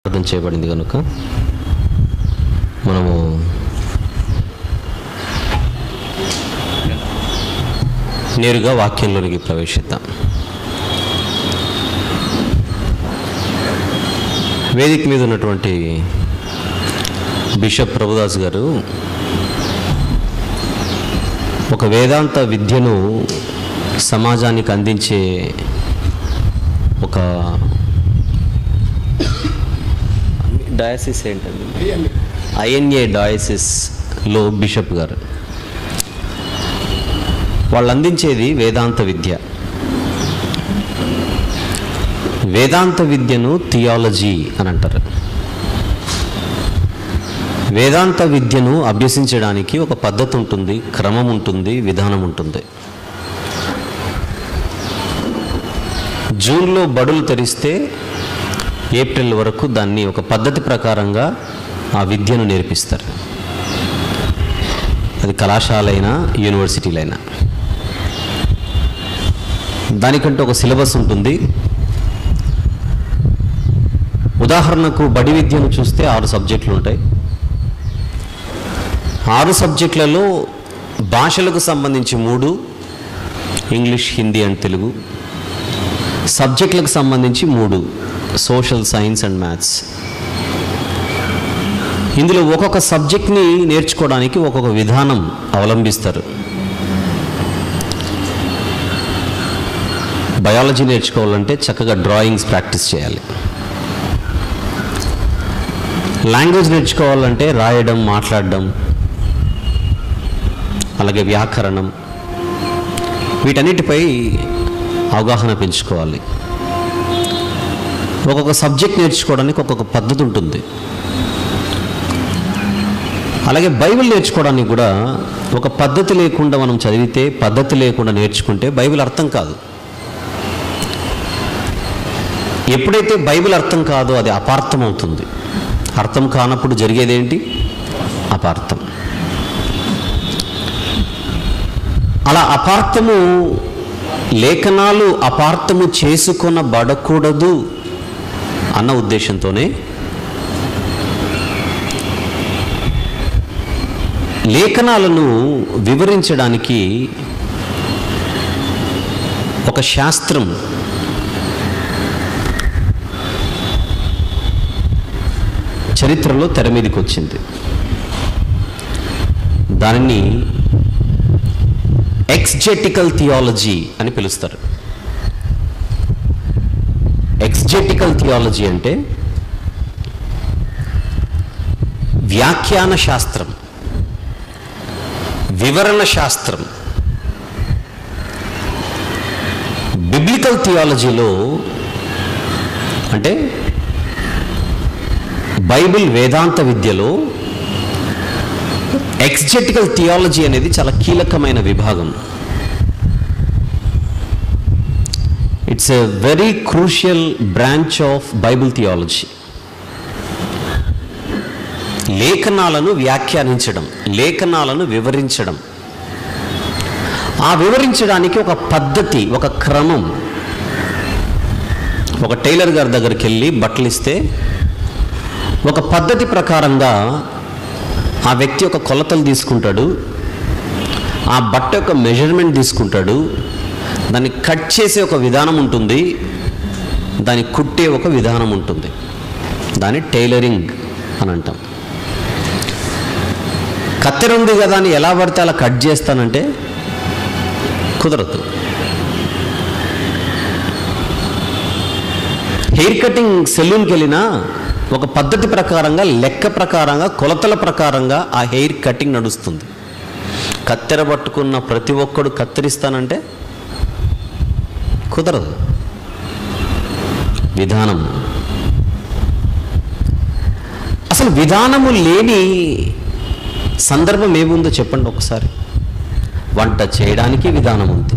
ప్రార్థన చేయబడింది కనుక మనము నేరుగా వాక్యంలోనికి ప్రవేశిద్దాం. వేదిక మీద ఉన్నటువంటి బిషప్ ప్రభుదాస్ గారు ఒక వేదాంత విద్యను సమాజానికి అందించే ఒక డయాసిస్ ఏంటండి, ఐఎన్ఏ డయాసిస్లో బిషప్ గారు వాళ్ళు అందించేది వేదాంత విద్య. వేదాంత విద్యను థియాలజీ అని అంటారు. వేదాంత విద్యను అభ్యసించడానికి ఒక పద్ధతి ఉంటుంది, క్రమం ఉంటుంది, విధానం ఉంటుంది. జూన్లో బడులు తెరిస్తే ఏప్రిల్ వరకు దాన్ని ఒక పద్ధతి ప్రకారంగా ఆ విద్యను నేర్పిస్తారు. అది కళాశాలైనా యూనివర్సిటీలైనా దానికంటే ఒక సిలబస్ ఉంటుంది. ఉదాహరణకు బడి విద్యను చూస్తే 6 సబ్జెక్టులు ఉంటాయి. 6 సబ్జెక్టులలో భాషలకు సంబంధించి 3, ఇంగ్లీష్, హిందీ అండ్ తెలుగు. సబ్జెక్టులకు సంబంధించి 3, సోషల్, సైన్స్ అండ్ మ్యాథ్స్. ఇందులో ఒక్కొక్క సబ్జెక్ట్ని నేర్చుకోవడానికి ఒక్కొక్క విధానం అవలంబిస్తారు. బయాలజీ నేర్చుకోవాలంటే చక్కగా డ్రాయింగ్స్ ప్రాక్టీస్ చేయాలి. లాంగ్వేజ్ నేర్చుకోవాలంటే రాయడం, మాట్లాడడం, అలాగే వ్యాకరణం, వీటన్నిటిపై అవగాహన పెంచుకోవాలి. ఒక్కొక్క సబ్జెక్ట్ నేర్చుకోవడానికి ఒక్కొక్క పద్ధతి ఉంటుంది. అలాగే బైబిల్ నేర్చుకోవడానికి కూడా ఒక పద్ధతి లేకుండా మనం చదివితే, పద్ధతి లేకుండా నేర్చుకుంటే బైబిల్ అర్థం కాదు. ఎప్పుడైతే బైబిల్ అర్థం కాదో అది అపార్థం అవుతుంది. అర్థం కానప్పుడు జరిగేదేంటి? అపార్థం. అలా అపార్థము, లేఖనాలు అపార్థము చేసుకొనబడకూడదు అన్న ఉద్దేశంతోనే లేఖనాలను వివరించడానికి ఒక శాస్త్రం, చరిత్రలో తెర మీదకి వచ్చింది. దానిని ఎక్స్జెటికల్ థియాలజీ అని పిలుస్తారు. ఎక్స్జెటికల్ థియాలజీ అంటే వ్యాఖ్యాన శాస్త్రం, వివరణ శాస్త్రం. బిబ్లికల్ థియాలజీలో అంటే బైబిల్ వేదాంత విద్యలో ఎక్స్జెటికల్ థియాలజీ అనేది చాలా కీలకమైన విభాగం. It's a very crucial branch of Bible theology. లేఖనాలను వ్యాఖ్యానించడం, లేఖనాలను వివరించడం, ఆ వివరించడానికి ఒక పద్ధతి, ఒక క్రమం. ఒక టైలర్ గారి దగ్గరికి వెళ్ళి బట్టలు ఇస్తే ఒక పద్ధతి ప్రకారంగా ఆ వ్యక్తి ఒక కొలతలు తీసుకుంటాడు, ఆ బట్ట యొక్క మెజర్మెంట్ తీసుకుంటాడు, దాన్ని కట్ చేసే ఒక విధానం ఉంటుంది, దాన్ని కుట్టే ఒక విధానం ఉంటుంది. దాన్ని టైలరింగ్ అని అంటాం. కత్తెర ఉంది కదా అని ఎలా పడితే అలా కట్ చేస్తానంటే కుదరదు. హెయిర్ కటింగ్ సెలూన్కి వెళ్ళినా ఒక పద్ధతి ప్రకారంగా, లెక్క ప్రకారంగా, కొలతల ప్రకారంగా ఆ హెయిర్ కటింగ్ నడుస్తుంది. కత్తెర పట్టుకున్న ప్రతి ఒక్కడు కత్తిరిస్తానంటే కుదరదు. విధానం, అసలు విధానము లేని సందర్భం ఏముందో చెప్పండి ఒకసారి. వంట చేయడానికి విధానం ఉంది,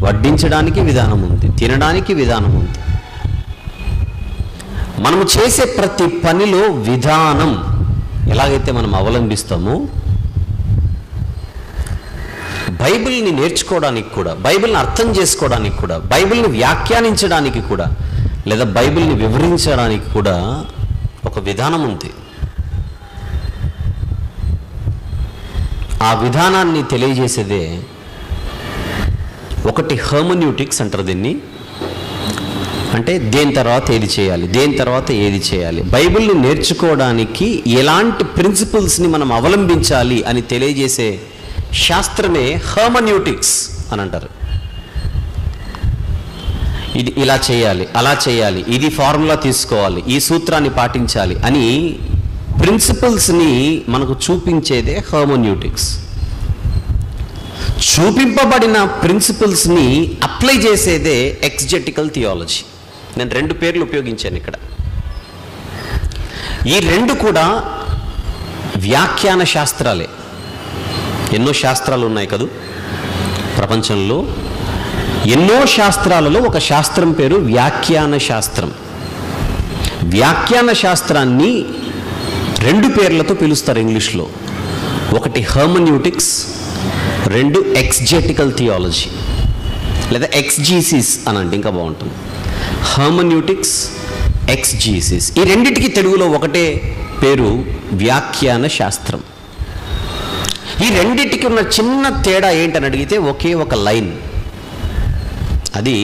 వడ్డించడానికి విధానం ఉంది, తినడానికి విధానం ఉంది. మనము చేసే ప్రతి పనిలో విధానం ఎలాగైతే మనం అవలంబిస్తామో బైబిల్ని నేర్చుకోవడానికి కూడా, బైబిల్ని అర్థం చేసుకోవడానికి కూడా, బైబిల్ని వ్యాఖ్యానించడానికి కూడా, లేదా బైబిల్ని వివరించడానికి కూడా ఒక విధానం ఉంది. ఆ విధానాన్ని తెలియజేసేదే ఒకటి హెర్మెన్యూటిక్స్ అంటారు దీన్ని. అంటే దేని తర్వాత ఏది చేయాలి, దేని తర్వాత ఏది చేయాలి, బైబిల్ని నేర్చుకోవడానికి ఎలాంటి ప్రిన్సిపల్స్ని మనం అవలంబించాలి అని తెలియజేసే శాస్త్రమే హెర్మెన్యూటిక్స్ అని అంటారు. ఇది ఇలా చేయాలి, అలా చేయాలి, ఇది ఫార్ములా తీసుకోవాలి, ఈ సూత్రాన్ని పాటించాలి అని ప్రిన్సిపల్స్ని మనకు చూపించేదే హెర్మెన్యూటిక్స్. చూపింపబడిన ప్రిన్సిపల్స్ని అప్లై చేసేదే ఎక్స్జెటికల్ థియాలజీ. నేను 2 పేర్లు ఉపయోగించాను ఇక్కడ. ఈ 2 కూడా వ్యాఖ్యాన శాస్త్రాలే. ఎన్నో శాస్త్రాలు ఉన్నాయి కదూ ప్రపంచంలో. ఎన్నో శాస్త్రాలలో ఒక శాస్త్రం పేరు వ్యాఖ్యాన శాస్త్రం. వ్యాఖ్యాన శాస్త్రాన్ని 2 పేర్లతో పిలుస్తారు ఇంగ్లీష్లో. ఒకటి హెర్మెన్యూటిక్స్, 2 ఎక్స్జెటికల్ థియాలజీ లేదా ఎక్స్జీసిస్ అని అంటే ఇంకా బాగుంటుంది. హెర్మెన్యూటిక్స్, ఎక్స్జీసిస్, ఈ రెండిటికి తెలుగులో ఒకటే పేరు వ్యాఖ్యాన శాస్త్రం. ఈ రెండిటికి ఉన్న చిన్న తేడా ఏంటని అడిగితే ఒకే ఒక లైన్. అది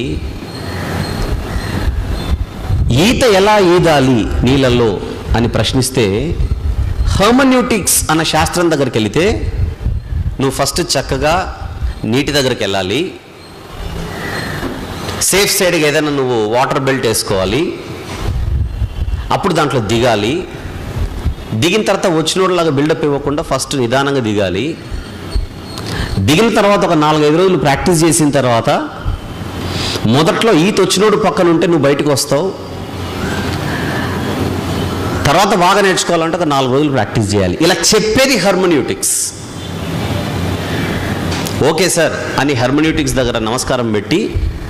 ఈత ఎలా ఈదాలి నీళ్ళల్లో అని ప్రశ్నిస్తే హెర్మెన్యూటిక్స్ అన్న శాస్త్రం దగ్గరికి వెళితే నువ్వు ఫస్ట్ చక్కగా నీటి దగ్గరికి వెళ్ళాలి, సేఫ్ సైడ్గా ఏదైనా నువ్వు వాటర్ బెల్ట్ వేసుకోవాలి, అప్పుడు దాంట్లో దిగాలి. దిగిన తర్వాత వచ్చినోళ్ళలాగా బిల్డప్ ఇవ్వకుండా ఫస్ట్ నిదానంగా దిగాలి. దిగిన తర్వాత ఒక 4-5 రోజులు ప్రాక్టీస్ చేసిన తర్వాత మొదట్లో ఈత వచ్చినోడు పక్కన ఉంటే నువ్వు బయటకు వస్తావు. తర్వాత బాగా నేర్చుకోవాలంటే ఒక 4 రోజులు ప్రాక్టీస్ చేయాలి. ఇలా చెప్పేది హెర్మెన్యూటిక్స్. ఓకే సార్ అని హెర్మెన్యూటిక్స్ దగ్గర నమస్కారం పెట్టి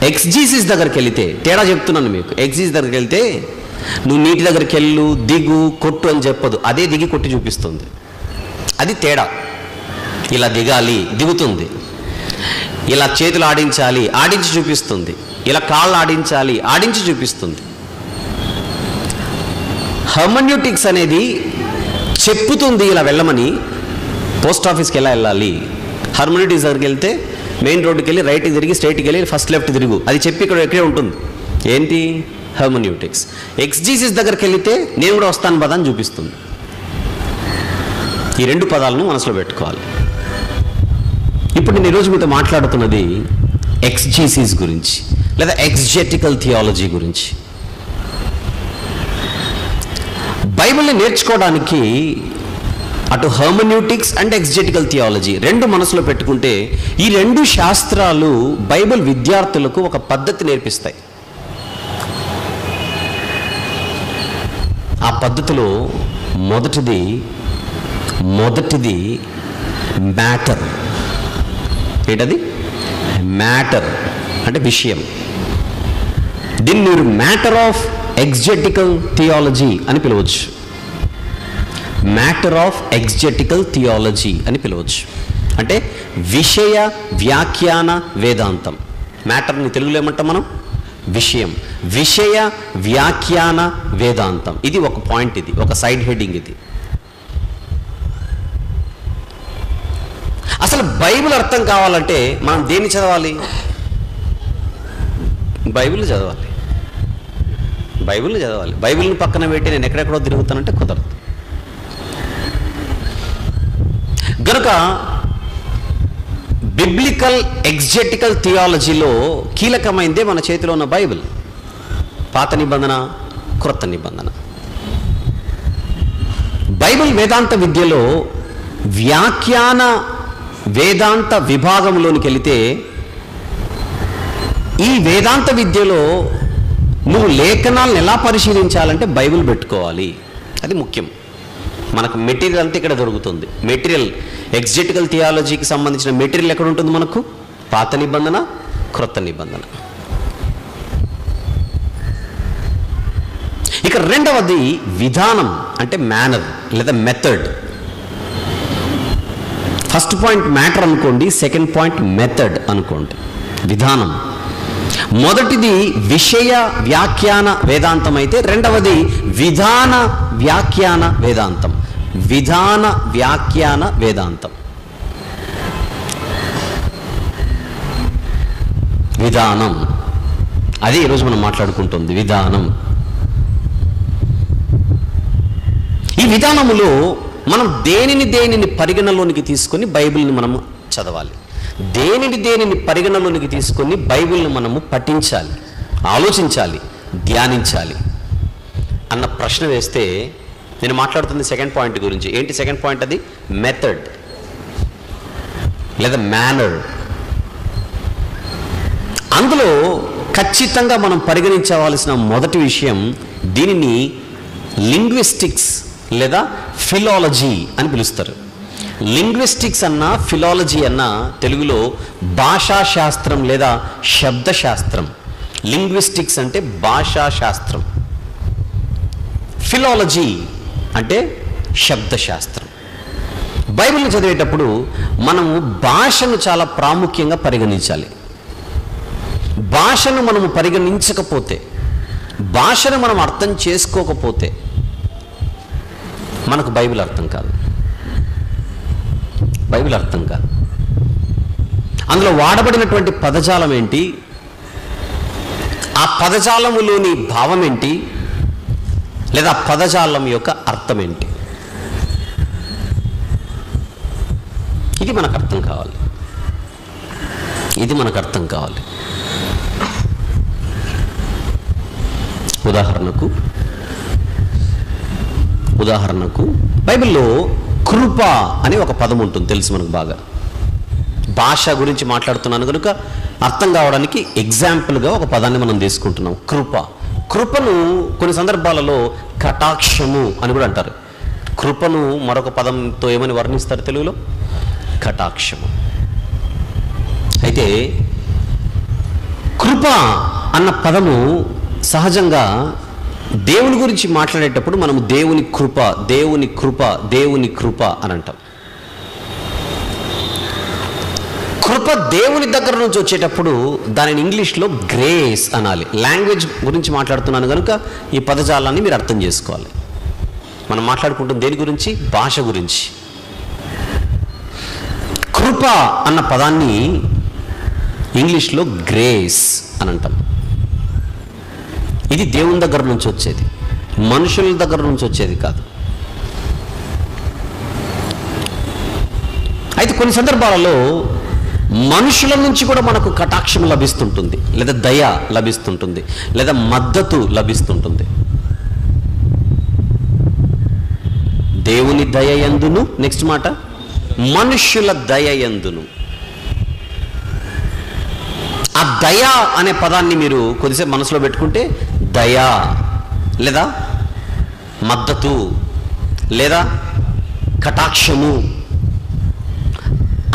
ఎక్స్జీసిస్ దగ్గరికి వెళితే తేడా చెప్తున్నాను మీకు. ఎక్స్జీసిస్ దగ్గరికి వెళ్తే నువ్వు నీటి దగ్గరికి వెళ్ళు, దిగు, కొట్టు అని చెప్పదు, అదే దిగి కొట్టి చూపిస్తుంది. అది తేడా. ఇలా దిగాలి, దిగుతుంది. ఇలా చేతులు ఆడించాలి, ఆడించి చూపిస్తుంది. ఇలా కాళ్ళు ఆడించాలి, ఆడించి చూపిస్తుంది. హెర్మెన్యూటిక్స్ అనేది చెప్పుతుంది ఇలా వెళ్ళమని, పోస్ట్ ఆఫీస్కి ఎలా వెళ్ళాలి. హెర్మెన్యూటిక్స్ దగ్గరికి వెళ్తే మెయిన్ రోడ్డుకి వెళ్ళి రైట్కి తిరిగి స్ట్రైట్కి వెళ్ళి ఫస్ట్ లెఫ్ట్ తిరుగు, అది చెప్పి ఇక్కడే ఉంటుంది. ఏంటి? హెర్మెన్యూటిక్స్. ఎక్స్జీసిస్ దగ్గరికి వెళితే నేను కూడా వస్తాను పదా అని చూపిస్తుంది. ఈ 2 పదాలను మనసులో పెట్టుకోవాలి. ఇప్పుడు నేను ఈరోజు మీతో మాట్లాడుతున్నది ఎక్స్జీసిస్ గురించి లేదా ఎక్స్జెటికల్ థియాలజీ గురించి. బైబిల్ని నేర్చుకోవడానికి అటు హెర్మెన్యూటిక్స్ అండ్ ఎక్స్జెటికల్ థియాలజీ 2 మనసులో పెట్టుకుంటే ఈ 2 శాస్త్రాలు బైబిల్ విద్యార్థులకు ఒక పద్ధతి నేర్పిస్తాయి. ఆ పద్ధతిలో మొదటిది మ్యాటర్. ఏంటది? మ్యాటర్ అంటే విషయం. దీన్ని మీరు మ్యాటర్ ఆఫ్ ఎక్స్జెటికల్ థియాలజీ అని పిలవచ్చు. మ్యాటర్ ఆఫ్ ఎక్స్జెటికల్ థియాలజీ అని పిలవచ్చు. అంటే విషయ వ్యాఖ్యాన వేదాంతం. మ్యాటర్ని తెలుగులో ఏమంటాం మనం? విషయం. విషయ వ్యాఖ్యాన వేదాంతం. ఇది ఒక పాయింట్, ఇది ఒక సైడ్ హెడ్డింగ్. ఇది అసలు బైబిల్ అర్థం కావాలంటే మనం దేన్ని చదవాలి? బైబిల్ చదవాలి. బైబిల్ని పక్కన పెట్టి నేను ఎక్కడెక్కడో తిరుగుతానంటే కుదరదు. గనుక బిబ్లికల్ ఎక్స్జెటికల్ థియాలజీలో కీలకమైందే మన చేతిలో ఉన్న బైబిల్. పాత నిబంధన, క్రొత్త నిబంధన. బైబిల్ వేదాంత విద్యలో వ్యాఖ్యాన వేదాంత విభాగంలోనికి వెళితే ఈ వేదాంత విద్యలో నువ్వు లేఖనాలను ఎలా పరిశీలించాలంటే బైబిల్ పెట్టుకోవాలి. అది ముఖ్యం. మనకు మెటీరియల్ అంతా ఇక్కడ దొరుకుతుంది. మెటీరియల్ ఎక్స్జెటికల్ థియాలజీకి సంబంధించిన మెటీరియల్ ఎక్కడ ఉంటుంది మనకు? పాత నిబంధన, క్రొత్త నిబంధన. ఇక రెండవది విధానం అంటే మేనర్ లేదా మెథడ్. ఫస్ట్ పాయింట్ మ్యాటర్ అనుకోండి, సెకండ్ పాయింట్ మెథడ్ అనుకోండి. విధానం. మొదటిది విషయ వ్యాఖ్యాన వేదాంతం అయితే రెండవది విధాన వ్యాఖ్యాన వేదాంతం. విధాన వ్యాఖ్యాన వేదాంతం. విధానం అది ఈరోజు మనం మాట్లాడుకుంటుంది. విధానం. ఈ విధానములో మనం దేనిని పరిగణలోనికి తీసుకొని బైబిల్ని మనము చదవాలి. దేనిని పరిగణలోనికి తీసుకొని బైబిల్ని మనము పఠించాలి, ఆలోచించాలి, ధ్యానించాలి అన్న ప్రశ్న వేస్తే నేను మాట్లాడుతుంది సెకండ్ పాయింట్ గురించి. ఏంటి సెకండ్ పాయింట్? అది మెథడ్ లేదా మేనర్. అందులో ఖచ్చితంగా మనం పరిగణించవలసిన మొదటి విషయం, దీనిని లింగ్విస్టిక్స్ లేదా ఫిలాలజీ అని పిలుస్తారు. లింగ్విస్టిక్స్ అన్న ఫిలాలజీ అన్న తెలుగులో భాషా శాస్త్రం లేదా శబ్దశాస్త్రం. లింగ్విస్టిక్స్ అంటే భాషా శాస్త్రం, ఫిలాలజీ అంటే శబ్దశాస్త్రం. బైబిల్ని చదివేటప్పుడు మనము భాషను చాలా ప్రాముఖ్యంగా పరిగణించాలి. భాషను మనము పరిగణించకపోతే, భాషను మనం అర్థం చేసుకోకపోతే మనకు బైబిల్ అర్థం కాదు. బైబిల్ అర్థం కాదు. అందులో వాడబడినటువంటి పదజాలం ఏంటి, ఆ పదజాలములోని భావం ఏంటి, లేదా పదజాలం యొక్క అర్థం ఏంటి, ఇది మనకు అర్థం కావాలి. ఇది మనకు అర్థం కావాలి. ఉదాహరణకు బైబిల్లో కృప అనే ఒక పదం ఉంటుంది, తెలుసు మనకు బాగా. భాష గురించి మాట్లాడుతున్నాను కనుక అర్థం కావడానికి ఎగ్జాంపుల్గా ఒక పదాన్ని మనం తీసుకుంటున్నాం, కృప. కృపను కొన్ని సందర్భాలలో కటాక్షము అని కూడా అంటారు. కృపను మరొక పదంతో ఏమని వర్ణిస్తారు తెలుగులో? కటాక్షము. అయితే కృప అన్న పదము సహజంగా దేవుని గురించి మాట్లాడేటప్పుడు మనము దేవుని కృప, దేవుని కృప, దేవుని కృప అని అంటాం. కృప దేవుని దగ్గర నుంచి వచ్చేటప్పుడు దానిని ఇంగ్లీష్లో గ్రేస్ అనాలి. లాంగ్వేజ్ గురించి మాట్లాడుతున్నాను కనుక ఈ పదజాలాన్ని మీరు అర్థం చేసుకోవాలి. మనం మాట్లాడుకుంటుంది దేని గురించి? భాష గురించి. కృప అన్న పదాన్ని ఇంగ్లీష్లో గ్రేస్ అని అంటాం. ఇది దేవుని దగ్గర నుంచి వచ్చేది, మనుషుల దగ్గర నుంచి వచ్చేది కాదు. అయితే కొన్ని సందర్భాలలో మనుషుల నుంచి కూడా మనకు కటాక్షం లభిస్తుంటుంది, లేదా దయ లభిస్తుంటుంది, లేదా మద్దతు లభిస్తుంటుంది. దేవుని దయ యందును, నెక్స్ట్ మాట మనుష్యుల దయ యందును. ఆ దయ అనే పదాన్ని మీరు కొద్దిసేపు మనసులో పెట్టుకుంటే, దయ లేదా మద్దతు లేదా కటాక్షము,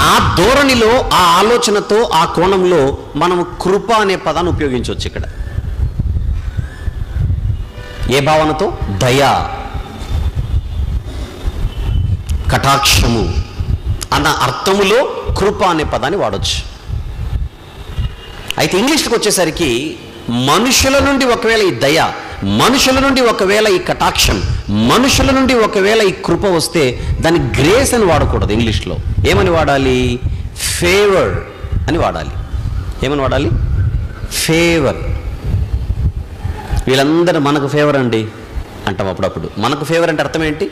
ఆ ధోరణిలో, ఆ ఆలోచనతో, ఆ కోణంలో మనము కృప అనే పదాన్ని ఉపయోగించవచ్చు. ఇక్కడ ఏ భావనతో? దయ, కటాక్షము అన్న అర్థములో కృప అనే పదాన్ని వాడవచ్చు. అయితే ఇంగ్లీష్కి వచ్చేసరికి మనుషుల నుండి ఒకవేళ ఈ దయ, మనుషుల నుండి ఒకవేళ ఈ కటాక్షం, మనుషుల నుండి ఒకవేళ ఈ కృప వస్తే దాన్ని గ్రేస్ అని వాడకూడదు. ఇంగ్లీష్లో ఏమని వాడాలి? ఫేవర్ అని వాడాలి. ఏమని వాడాలి? ఫేవర్. వీళ్ళందరూ మనకు ఫేవర్ అండి అంటాం అప్పుడప్పుడు. మనకు ఫేవర్ అంటే అర్థం ఏంటి?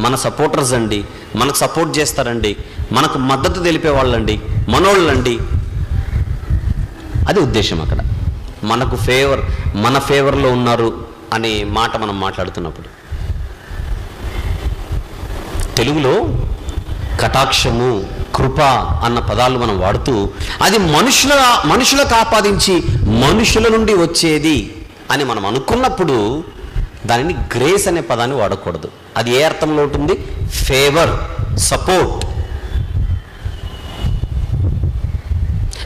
మన సపోర్టర్స్ అండి, మనకు సపోర్ట్ చేస్తారండి, మనకు మద్దతు తెలిపే వాళ్ళండి, మనోళ్ళండి, అది ఉద్దేశం. అక్కడ మనకు ఫేవర్, మన ఫేవర్లో ఉన్నారు అనే మాట మనం మాట్లాడుతున్నప్పుడు తెలుగులో కటాక్షము, కృప అన్న పదాలు మనం వాడుతూ అది మనుషులకు ఆపాదించి మనుషుల నుండి వచ్చేది అని మనం అనుకున్నప్పుడు దానిని గ్రేస్ అనే పదాన్ని వాడకూడదు. అది ఏ అర్థంలో ఉంటుంది? Favour, support.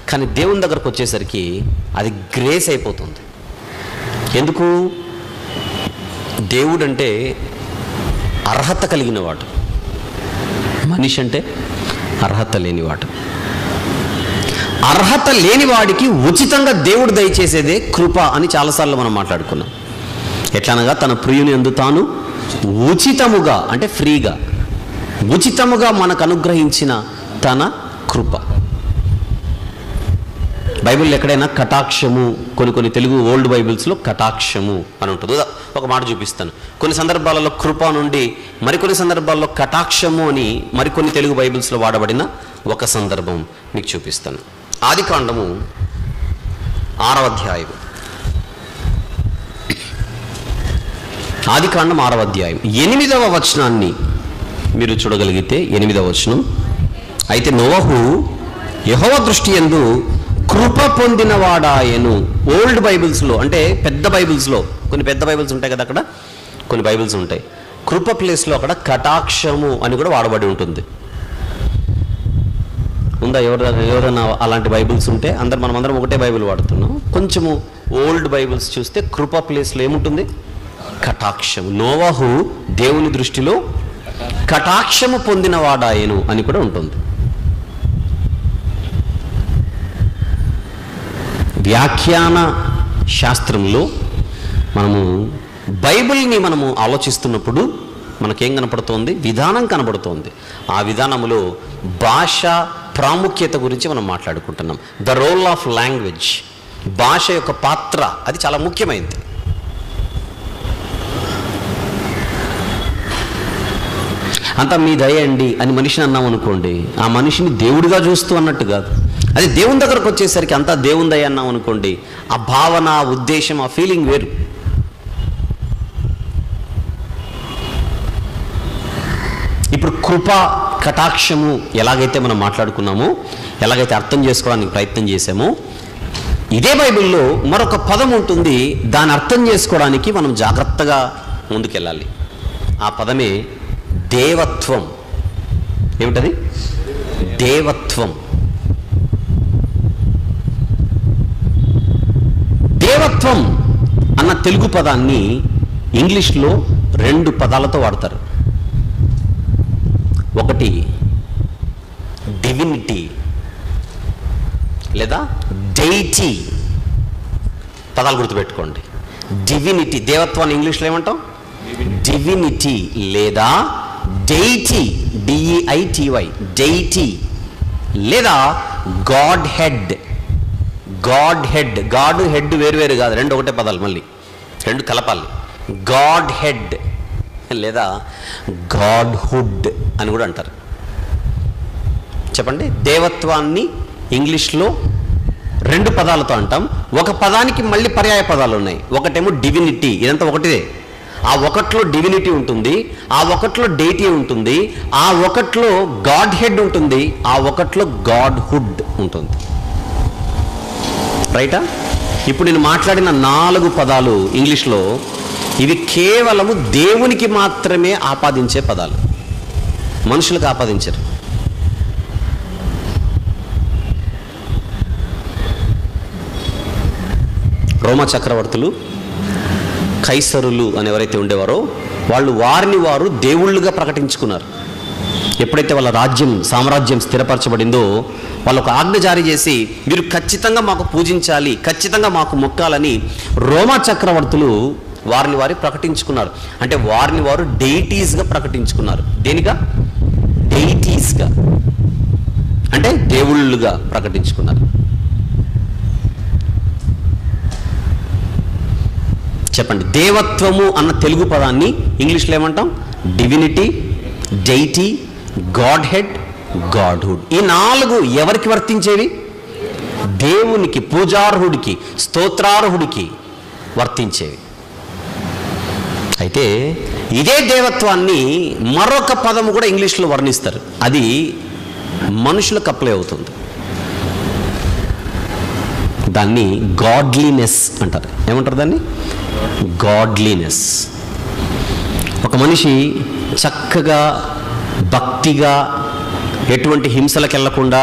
కానీ దేవుని దగ్గరకు వచ్చేసరికి అది గ్రేస్ అయిపోతుంది. ఎందుకు? దేవుడు అంటే అర్హత కలిగినవాడు, మనిషి అంటే అర్హత లేనివాడు. అర్హత లేని వాడికి ఉచితంగా దేవుడు దయచేసేదే కృప అని చాలాసార్లు మనం మాట్లాడుకున్నాం. ఎట్లనగా తన ప్రియుని యందు తాను ఉచితముగా, అంటే ఫ్రీగా, ఉచితముగా మనకు అనుగ్రహించిన తన కృప. బైబిల్ ఎక్కడైనా కటాక్షము, కొన్ని తెలుగు ఓల్డ్ బైబిల్స్లో కటాక్షము అని ఉంటుంది. ఒక మాట చూపిస్తాను. కొన్ని సందర్భాలలో కృప నుండి, మరికొన్ని సందర్భాల్లో కటాక్షము అని మరికొన్ని తెలుగు బైబిల్స్లో వాడబడిన ఒక సందర్భం మీకు చూపిస్తాను. ఆదికాండము 6వ అధ్యాయం. ఆదికాండం 6వ అధ్యాయం 8వ వచనాన్ని మీరు చూడగలిగితే, 8వ వచనం, అయితే నోవహు యెహోవా దృష్టి యందు కృప పొందినవాడాయను. ఓల్డ్ బైబిల్స్లో, అంటే పెద్ద బైబిల్స్లో, కొన్ని పెద్ద బైబిల్స్ ఉంటాయి కదా, అక్కడ కొన్ని బైబిల్స్ ఉంటాయి, కృప ప్లేస్లో అక్కడ కటాక్షము అని కూడా వాడబడి ఉంటుంది. ఉందా? ఎవరైనా అలాంటి బైబిల్స్ ఉంటే మనమందరం ఒకటే బైబిల్ వాడుతున్నాం. కొంచెము ఓల్డ్ బైబిల్స్ చూస్తే కృప ప్లేస్లో ఏముంటుంది? కటాక్షము. నోవహు దేవుని దృష్టిలో కటాక్షము పొందినవాడాయను అని కూడా ఉంటుంది. వ్యాఖ్యాన శాస్త్రంలో మనము బైబిల్ని మనము ఆలోచిస్తున్నప్పుడు మనకేం కనపడుతోంది? విధానం కనబడుతోంది. ఆ విధానంలో భాష ప్రాముఖ్యత గురించి మనం మాట్లాడుకుంటున్నాం. ద రోల్ ఆఫ్ లాంగ్వేజ్, భాష యొక్క పాత్ర, అది చాలా ముఖ్యమైనది. అంతా మీ దయ అండి అని మనిషిని అన్నాం అనుకోండి, ఆ మనిషిని దేవుడిగా చూస్తూ అన్నట్టు కాదు. అది దేవుని దగ్గరకు వచ్చేసరికి అంతా దేవుని దయ అన్నాం అనుకోండి, ఆ భావన, ఆ ఉద్దేశం, ఆ ఫీలింగ్ వేరు. ఇప్పుడు కృప, కటాక్షము ఎలాగైతే మనం మాట్లాడుకున్నామో, ఎలాగైతే అర్థం చేసుకోవడానికి ప్రయత్నం చేసామో, ఇదే బైబిల్లో మరొక పదం ఉంటుంది. దాన్ని అర్థం చేసుకోవడానికి మనం జాగ్రత్తగా ముందుకెళ్ళాలి. ఆ పదమే దేవత్వం. ఏమిటది? దేవత్వం. దేవత్వం అన్న తెలుగు పదాన్ని ఇంగ్లీష్లో 2 పదాలతో వాడతారు. ఒకటి డివినిటీ లేదా డెయిటీ. పదాలు గుర్తుపెట్టుకోండి. డివినిటీ, దేవత్వాన్ని ఇంగ్లీష్లో ఏమంటాం? డివినిటీ లేదా డెయిటీ, DEITY, డెయిటీ లేదా God head. God head, God head వేరు కాదు, 2 ఒకటే పదాలు, మళ్ళీ 2 కలపాలి. గాడ్ హెడ్ లేదా గాడ్ హుడ్ అని కూడా అంటారు. చెప్పండి, దేవత్వాన్ని ఇంగ్లీష్లో 2 పదాలతో అంటాం. ఒక పదానికి మళ్ళీ పర్యాయ పదాలు ఉన్నాయి. ఒకటేమో డివినిటీ, ఇదంతా ఒకటిదే. ఆ ఒకట్లో డివినిటీ ఉంటుంది, ఆ ఒకట్లో డెయిటీ ఉంటుంది, ఆ ఒకట్లో గాడ్ హెడ్ ఉంటుంది, ఆ ఒకట్లో గాడ్ హుడ్ ఉంటుంది. రైటా? ఇప్పుడు నేను మాట్లాడిన 4 పదాలు ఇంగ్లీష్లో, ఇవి కేవలము దేవునికి మాత్రమే ఆపాదించే పదాలు, మనుషులకు ఆపాదించరు. రోమా చక్రవర్తులు, కైసరులు అని ఎవరైతే ఉండేవారో వాళ్ళు వారిని వారు దేవుళ్ళుగా ప్రకటించుకున్నారు. ఎప్పుడైతే వాళ్ళ సామ్రాజ్యం స్థిరపరచబడిందో, వాళ్ళు ఒక ఆజ్ఞ జారీ చేసి, మీరు ఖచ్చితంగా మాకు పూజించాలి, ఖచ్చితంగా మాకు మొక్కాలని రోమా చక్రవర్తులు వారిని వారు ప్రకటించుకున్నారు. అంటే వారిని వారు డెయిటీస్గా ప్రకటించుకున్నారు. దేనిగా? డెయిటీస్గా, అంటే దేవుళ్ళుగా ప్రకటించుకున్నారు. చెప్పండి, దేవత్వము అన్న తెలుగు పదాన్ని ఇంగ్లీష్లో ఏమంటాం? Divinity, deity, godhead, godhood. ఈ 4 ఎవరికి వర్తించేవి? దేవునికి, పూజార్హుడికి, స్తోత్రార్హుడికి వర్తించేవి. అయితే ఇదే దేవత్వాన్ని మరొక పదము కూడా ఇంగ్లీష్లో వర్ణిస్తారు. అది మనుషులకు అప్లై అవుతుంది. దాన్ని గాడ్లీనెస్ అంటారు. ఏమంటారు దాన్ని? గాడ్లీనెస్. ఒక మనిషి చక్కగా, భక్తిగా, ఎటువంటి హింసలకు వెళ్లకుండా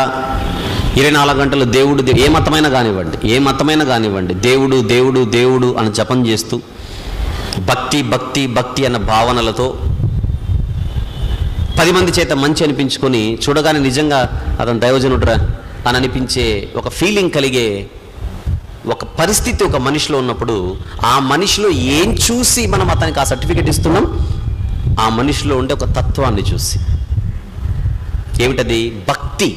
24 గంటలు దేవుడు, ఏ మతమైనా కానివ్వండి, దేవుడు దేవుడు దేవుడు అని జపం చేస్తూ, భక్తి భక్తి భక్తి అన్న భావనలతో 10 మంది చేత మంచి అనిపించుకొని, చూడగానే నిజంగా అతను దైవజనుడురా, అని అనిపించే ఒక ఫీలింగ్ కలిగే ఒక పరిస్థితి ఒక మనిషిలో ఉన్నప్పుడు ఆ మనిషిలో ఏం చూసి మనం అతనికి ఆ సర్టిఫికెట్ ఇస్తున్నాం? ఆ మనిషిలో ఉండే ఒక తత్వాన్ని చూసి. ఏమిటది? భక్తి.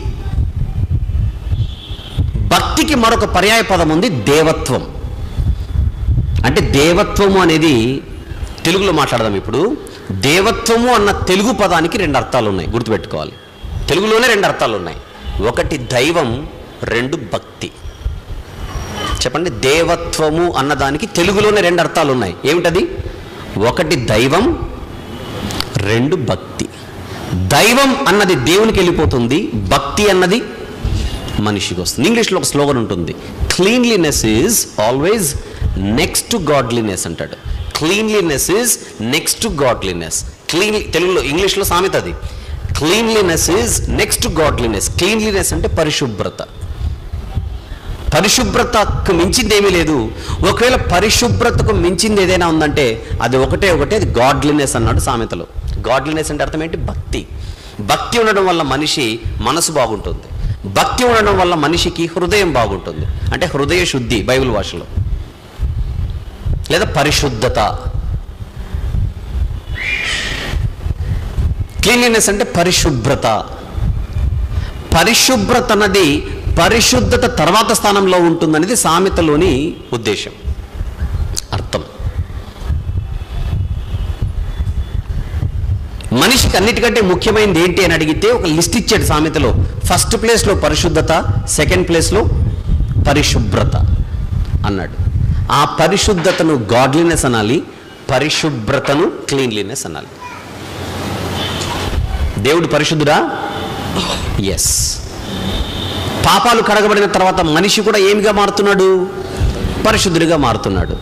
భక్తికి మరొక పర్యాయ పదం ఉంది, దేవత్వం. అంటే దేవత్వము అనేది తెలుగులో మాట్లాడదాం ఇప్పుడు. దేవత్వము అన్న తెలుగు పదానికి 2 అర్థాలు ఉన్నాయి, గుర్తుపెట్టుకోవాలి. తెలుగులోనే 2 అర్థాలు ఉన్నాయి. ఒకటి దైవం, 2 భక్తి. చెప్పండి, దేవత్వము అన్నదానికి తెలుగులోనే 2 అర్థాలు ఉన్నాయి. ఏమిటది? ఒకటి దైవం, 2 భక్తి. దైవం అన్నది దేవునికి వెళ్ళిపోతుంది, భక్తి అన్నది మనిషికి వస్తుంది. ఇంగ్లీష్లో ఒక స్లోగన్ ఉంటుంది, cleanliness is always next to godliness అంటాడు. Cleanliness is next to godliness. తెలుగులో, ఇంగ్లీష్లో సామెత అది. Cleanliness is next to godliness. Cleanliness అంటే పరిశుభ్రత. పరిశుభ్రతకు మించింది ఏమీ లేదు. ఒకవేళ పరిశుభ్రతకు మించింది ఏదైనా ఉందంటే అది ఒకటే, అది గాడ్లీనెస్ అన్నాడు సామెతలో. గాడ్లీనెస్ అంటే అర్థం ఏంటి? భక్తి. భక్తి ఉండడం వల్ల మనిషి మనసు బాగుంటుంది. భక్తి ఉండడం వల్ల మనిషికి హృదయం బాగుంటుంది. అంటే హృదయ శుద్ధి బైబిల్ భాషలో, లేదా పరిశుద్ధత. క్లీన్లీనెస్ అంటే పరిశుభ్రత. పరిశుభ్రత అన్నది పరిశుద్ధత తర్వాత స్థానంలో ఉంటుందనేది సామెతలోని ఉద్దేశం, అర్థం. మనిషికి అన్నిటికంటే ముఖ్యమైనది ఏంటి అని అడిగితే ఒక లిస్ట్ ఇచ్చాడు సామెతలో. ఫస్ట్ ప్లేస్లో పరిశుద్ధత, సెకండ్ ప్లేస్లో పరిశుభ్రత అన్నాడు. ఆ పరిశుద్ధతను గాడ్లీనెస్ అనాలి, పరిశుభ్రతను క్లీన్లీనెస్ అనాలి. దేవుడు పరిశుద్ధుడా? ఎస్. పాపాలు కడగబడిన తర్వాత మనిషి కూడా ఏమిగా మారుతున్నాడు? పరిశుద్ధుడిగా మారుతున్నాడు.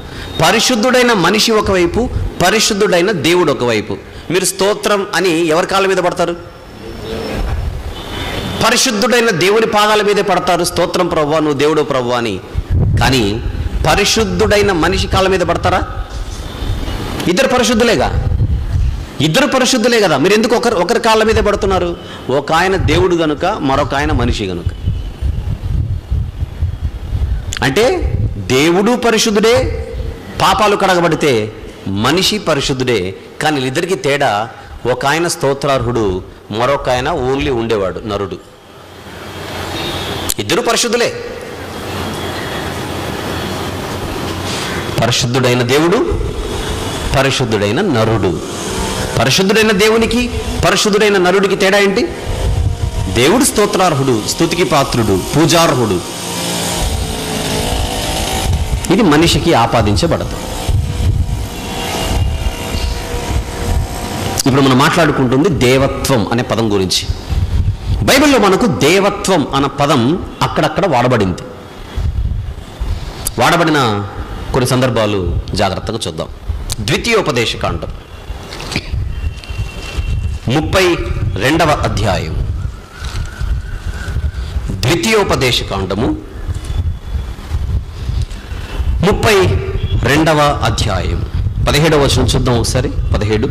పరిశుద్ధుడైన మనిషి ఒకవైపు, పరిశుద్ధుడైన దేవుడు ఒకవైపు. మీరు స్తోత్రం అని ఎవరి కాళ్ళ మీద పడతారు? పరిశుద్ధుడైన దేవుని పాదాల మీదే పడతారు, స్తోత్రం ప్రభువా, నువ్వు దేవుడు ప్రభువా అని. కానీ పరిశుద్ధుడైన మనిషి కాళ్ళ మీద పడతారా? ఇద్దరు పరిశుద్ధులేగా, ఇద్దరు పరిశుద్ధులే కదా. మీరు ఎందుకు ఒకరి కాళ్ళ మీదే పడుతున్నారు? ఒక ఆయన దేవుడు గనుక, మరొక ఆయన మనిషి గనుక. అంటే దేవుడు పరిశుద్ధుడే, పాపాలు కడగబడితే మనిషి పరిశుద్ధుడే. కానీ వీళ్ళిద్దరికీ తేడా, ఒక ఆయన స్తోత్రార్హుడు, మరొక ఆయన ఓన్లీ ఉండేవాడు, నరుడు. ఇద్దరు పరిశుద్ధులే. పరిశుద్ధుడైన దేవుడు, పరిశుద్ధుడైన నరుడు. పరిశుద్ధుడైన దేవునికి, పరిశుద్ధుడైన నరుడికి తేడా ఏంటి? దేవుడు స్తోత్రార్హుడు, స్తుతికి పాత్రుడు, పూజార్హుడు. ఇది మనిషికి ఆపాదించబడదు. ఇప్పుడు మనం మాట్లాడుకుంటుంది దేవత్వం అనే పదం గురించి. బైబిల్లో మనకు దేవత్వం అన్న పదం అక్కడక్కడ వాడబడింది. వాడబడిన కొన్ని సందర్భాలు జాగ్రత్తగా చూద్దాం. ద్వితీయోపదేశకాండం 32వ అధ్యాయం. ద్వితీయోపదేశకాండము 32వ అధ్యాయం 17వ వచనం చూద్దాం ఒకసారి. 17.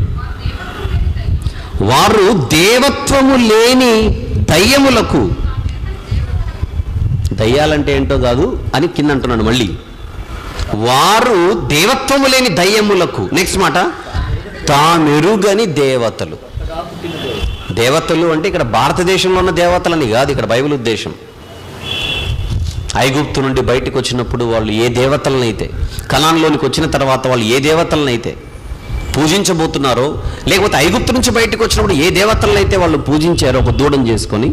వారు దేవత్వము లేని దయ్యములకు, దయ్యాలంటే ఏంటో కాదు అని కింద అంటున్నాడు మళ్ళీ. వారు దేవత్వము లేని దయ్యములకు, నెక్స్ట్ మాట, తామెరుగని దేవతలు. దేవతలు అంటే ఇక్కడ భారతదేశంలో ఉన్న దేవతలని కాదు, ఇక్కడ బైబిల్ ఉద్దేశం. ఐగుప్తు నుండి బయటకు వచ్చినప్పుడు వాళ్ళు ఏ దేవతలనైతే, కనాన్లోనికి వచ్చిన తర్వాత వాళ్ళు ఏ దేవతలనైతే పూజించబోతున్నారో, లేకపోతే ఐగుప్తు నుంచి బయటకు వచ్చినప్పుడు ఏ దేవతలనైతే వాళ్ళు పూజించారో ఒక దూడం చేసుకొని.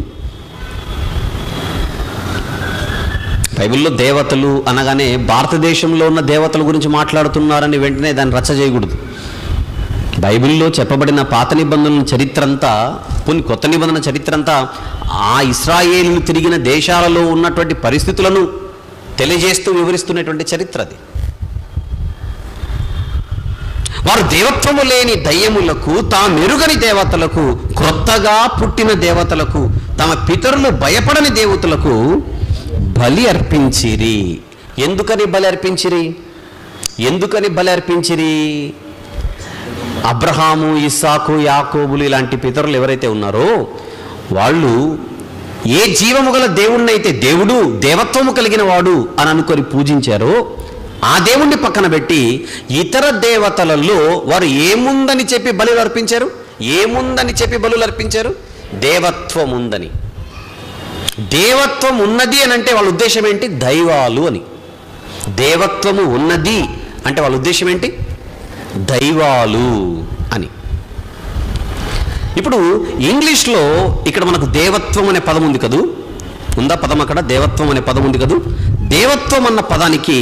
బైబిల్లో దేవతలు అనగానే భారతదేశంలో ఉన్న దేవతల గురించి మాట్లాడుతున్నారని వెంటనే దాన్ని రచ్చ చేయకూడదు. బైబిల్లో చెప్పబడిన పాత నిబంధనల చరిత్ర అంతా, కొత్త నిబంధన చరిత్ర అంతా ఆ ఇశ్రాయేలు తిరిగిన దేశాలలో ఉన్నటువంటి పరిస్థితులను తెలియజేస్తూ వివరిస్తున్నటువంటి చరిత్ర అది. వారు దేవత్వము లేని దయ్యములకు, తామెరుగని దేవతలకు, క్రొత్తగా పుట్టిన దేవతలకు, తమ పితరులు భయపడని దేవతలకు బలి అర్పించిరి. ఎందుకని బలి అర్పించిరి? ఎందుకని బలి అర్పించిరి? అబ్రహాము, ఇస్సాకు, యాకోబులు ఇలాంటి పితరులు ఎవరైతే ఉన్నారో వాళ్ళు ఏ జీవము గల దేవుణ్ణైతే దేవుడు దేవత్వము కలిగిన వాడు అని అనుకొని పూజించారో ఆ దేవుణ్ణి పక్కన పెట్టి ఇతర దేవతలలో వారు ఏముందని చెప్పి బలులు అర్పించారు? ఏముందని చెప్పి బలులు అర్పించారు? దేవత్వం ఉందని. దేవత్వం ఉన్నది అని అంటే వాళ్ళ ఉద్దేశం ఏంటి? దైవాలు అని. దేవత్వము ఉన్నది అంటే వాళ్ళ ఉద్దేశం ఏంటి? దైవాలు అని. ఇప్పుడు ఇంగ్లీష్లో ఇక్కడ మనకు దేవత్వం అనే పదం ఉంది కదూ, ఉందా పదం అక్కడ? దేవత్వం అనే పదం ఉంది కదూ. దేవత్వం అన్న పదానికి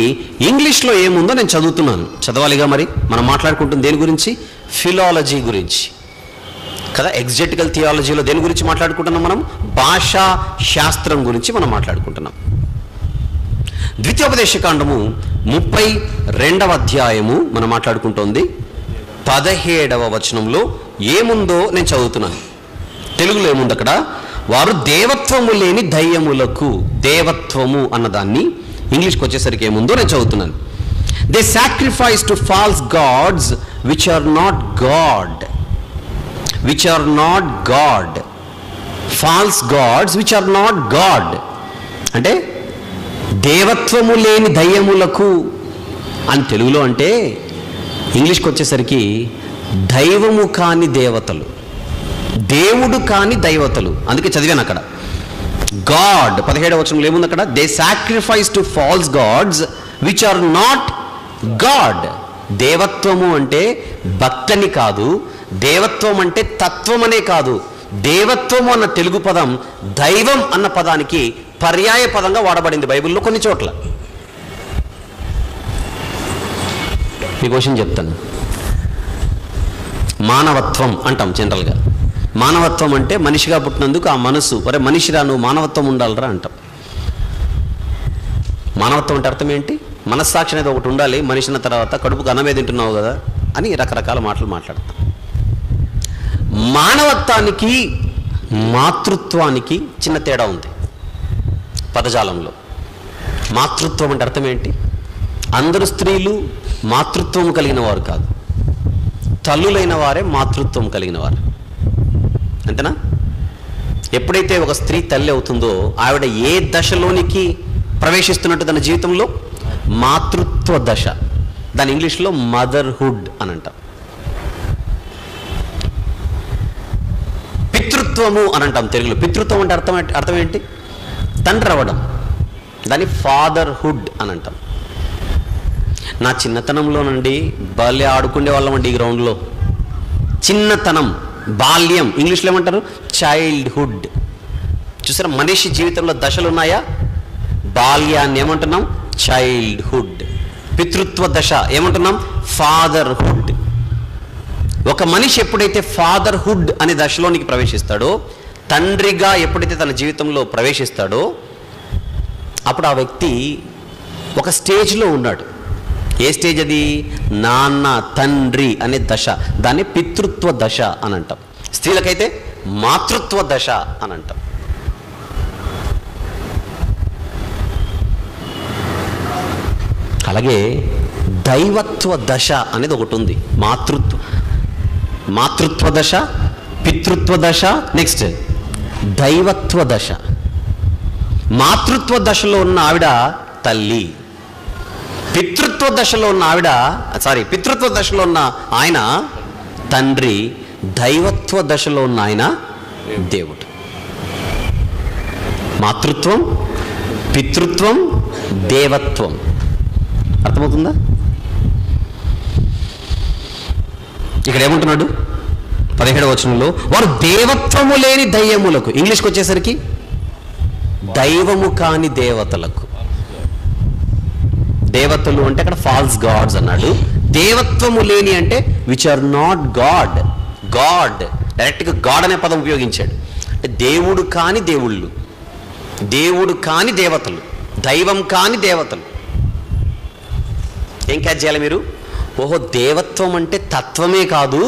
ఇంగ్లీష్లో ఏముందో నేను చదువుతున్నాను, చదవాలిగా. మరి మనం మాట్లాడుకుంటుంది దేని గురించి? ఫిలాలజీ గురించి కదా. ఎగ్జెటికల్ థియాలజీలో దేని గురించి మాట్లాడుకుంటున్నాం మనం? భాషా శాస్త్రం గురించి మనం మాట్లాడుకుంటున్నాం. ద్వితీయోపదేశకాండము 32వ అధ్యాయము మనం మాట్లాడుకుంటోంది. 17వ వచనంలో ఏముందో నేను చదువుతున్నాను. తెలుగులో ఏముంది అక్కడ? వారు దేవత్వము లేని దయ్యములకు, దేవత్వము అన్నదాన్ని ఇంగ్లీష్కి వచ్చేసరికి ఏముందో నేను చదువుతున్నాను. They sacrifice to false gods which are not god, which are not god. False gods which are not god అంటే దేవత్వము లేని దయ్యములకు అని తెలుగులో అంటే, ఇంగ్లీష్కి వచ్చేసరికి దైవము కాని దేవతలు, దేవుడు కాని దైవతలు. అందుకే చదివాను అక్కడ. గాడ్ 17వ వచనంలో ఏముంది అక్కడ? They sacrifice to false gods which are not God. దేవత్వము అంటే భక్తని కాదు, దేవత్వం అంటే తత్వం అనే కాదు. దేవత్వము అన్న తెలుగు పదం దైవం అన్న పదానికి పర్యాయ పదంగా వాడబడింది బైబిల్లో కొన్ని చోట్ల. మీకు విషయం చెప్తాను. మానవత్వం అంటాం జనరల్గా. మానవత్వం అంటే మనిషిగా పుట్టినందుకు ఆ మనసు, ఒరే మనిషిరా నువ్వు మానవత్వం ఉండాలిరా అంటాం. మానవత్వం అంటే అర్థం ఏంటి? మనస్సాక్షి అనేది ఒకటి ఉండాలి మనిషిన తర్వాత. కడుపుకు అన్నమే తింటున్నావు కదా అని రకరకాల మాటలు మాట్లాడతాం. మానవత్వానికి మాతృత్వానికి చిన్న తేడా ఉంది పదజాలంలో. మాతృత్వం అంటే అర్థం ఏంటి? అందరు స్త్రీలు మాతృత్వం కలిగిన వారు కాదు, తల్లులైన వారే మాతృత్వం కలిగిన వారు. అంతేనా? ఎప్పుడైతే ఒక స్త్రీ తల్లి అవుతుందో ఆవిడ ఏ దశలోనికి ప్రవేశిస్తున్నట్టు తన జీవితంలో? మాతృత్వ దశ. దాని ఇంగ్లీష్లో మదర్హుడ్ అని అంటాం. పితృత్వము అని అంటాం తెలుగులో. పితృత్వం అంటే అర్థం ఏంటి? తండ్రి అవ్వడం. దాన్ని ఫాదర్హుడ్ అని అంటాం. నా చిన్నతనంలో నుండి బాల్య ఆడుకునే వాళ్ళమండి ఈ గ్రౌండ్లో. చిన్నతనం, బాల్యం, ఇంగ్లీష్లో ఏమంటారు? చైల్డ్హుడ్. చూసారా మనిషి జీవితంలో దశలు ఉన్నాయా? బాల్యాన్ని ఏమంటున్నాం? చైల్డ్హుడ్. పితృత్వ దశ ఏమంటున్నాం? ఫాదర్హుడ్. ఒక మనిషి ఎప్పుడైతే ఫాదర్హుడ్ అనే దశలోనికి ప్రవేశిస్తాడో, తండ్రిగా ఎప్పుడైతే తన జీవితంలో ప్రవేశిస్తాడో, అప్పుడు ఆ వ్యక్తి ఒక స్టేజ్లో ఉన్నాడు. ఏ స్టేజ్ అది? నాన్న, తండ్రి అనే దశ. దాన్ని పితృత్వ దశ అని అంటాం. స్త్రీలకైతే మాతృత్వ దశ అని అంటాం. అలాగే దైవత్వ దశ అనేది ఒకటి ఉంది. మాతృత్వ దశ, పితృత్వ దశ, నెక్స్ట్ దైవత్వ దశ. మాతృత్వ దశలో ఉన్న ఆవిడ తల్లి, పితృత్వ దశలో ఉన్న పితృత్వ దశలో ఉన్న ఆయన తండ్రి, దైవత్వ దశలో ఉన్న ఆయన దేవుడు. మాతృత్వం, పితృత్వం, దేవత్వం. అర్థమవుతుందా? ఇక్కడ ఏమంటున్నాడు 17వ వచనంలో? వారు దేవత్వము లేని దయ్యములకు. ఇంగ్లీష్కి వచ్చేసరికి దైవము కాని దేవతలకు. దేవతలు అంటే అక్కడ ఫాల్స్ గాడ్స్ అన్నాడు. దేవత్వము లేని అంటే which are not god. God డైరెక్ట్గా గాడ్ అనే పదం ఉపయోగించాడు. అంటే దేవుడు కాని దేవుళ్ళు, దేవుడు కాని దేవతలు, దైవం కాని దేవతలు. ఏం క్యాచ్ చేయాలి మీరు? ఓహో, దేవత్వం అంటే తత్వమే కాదు,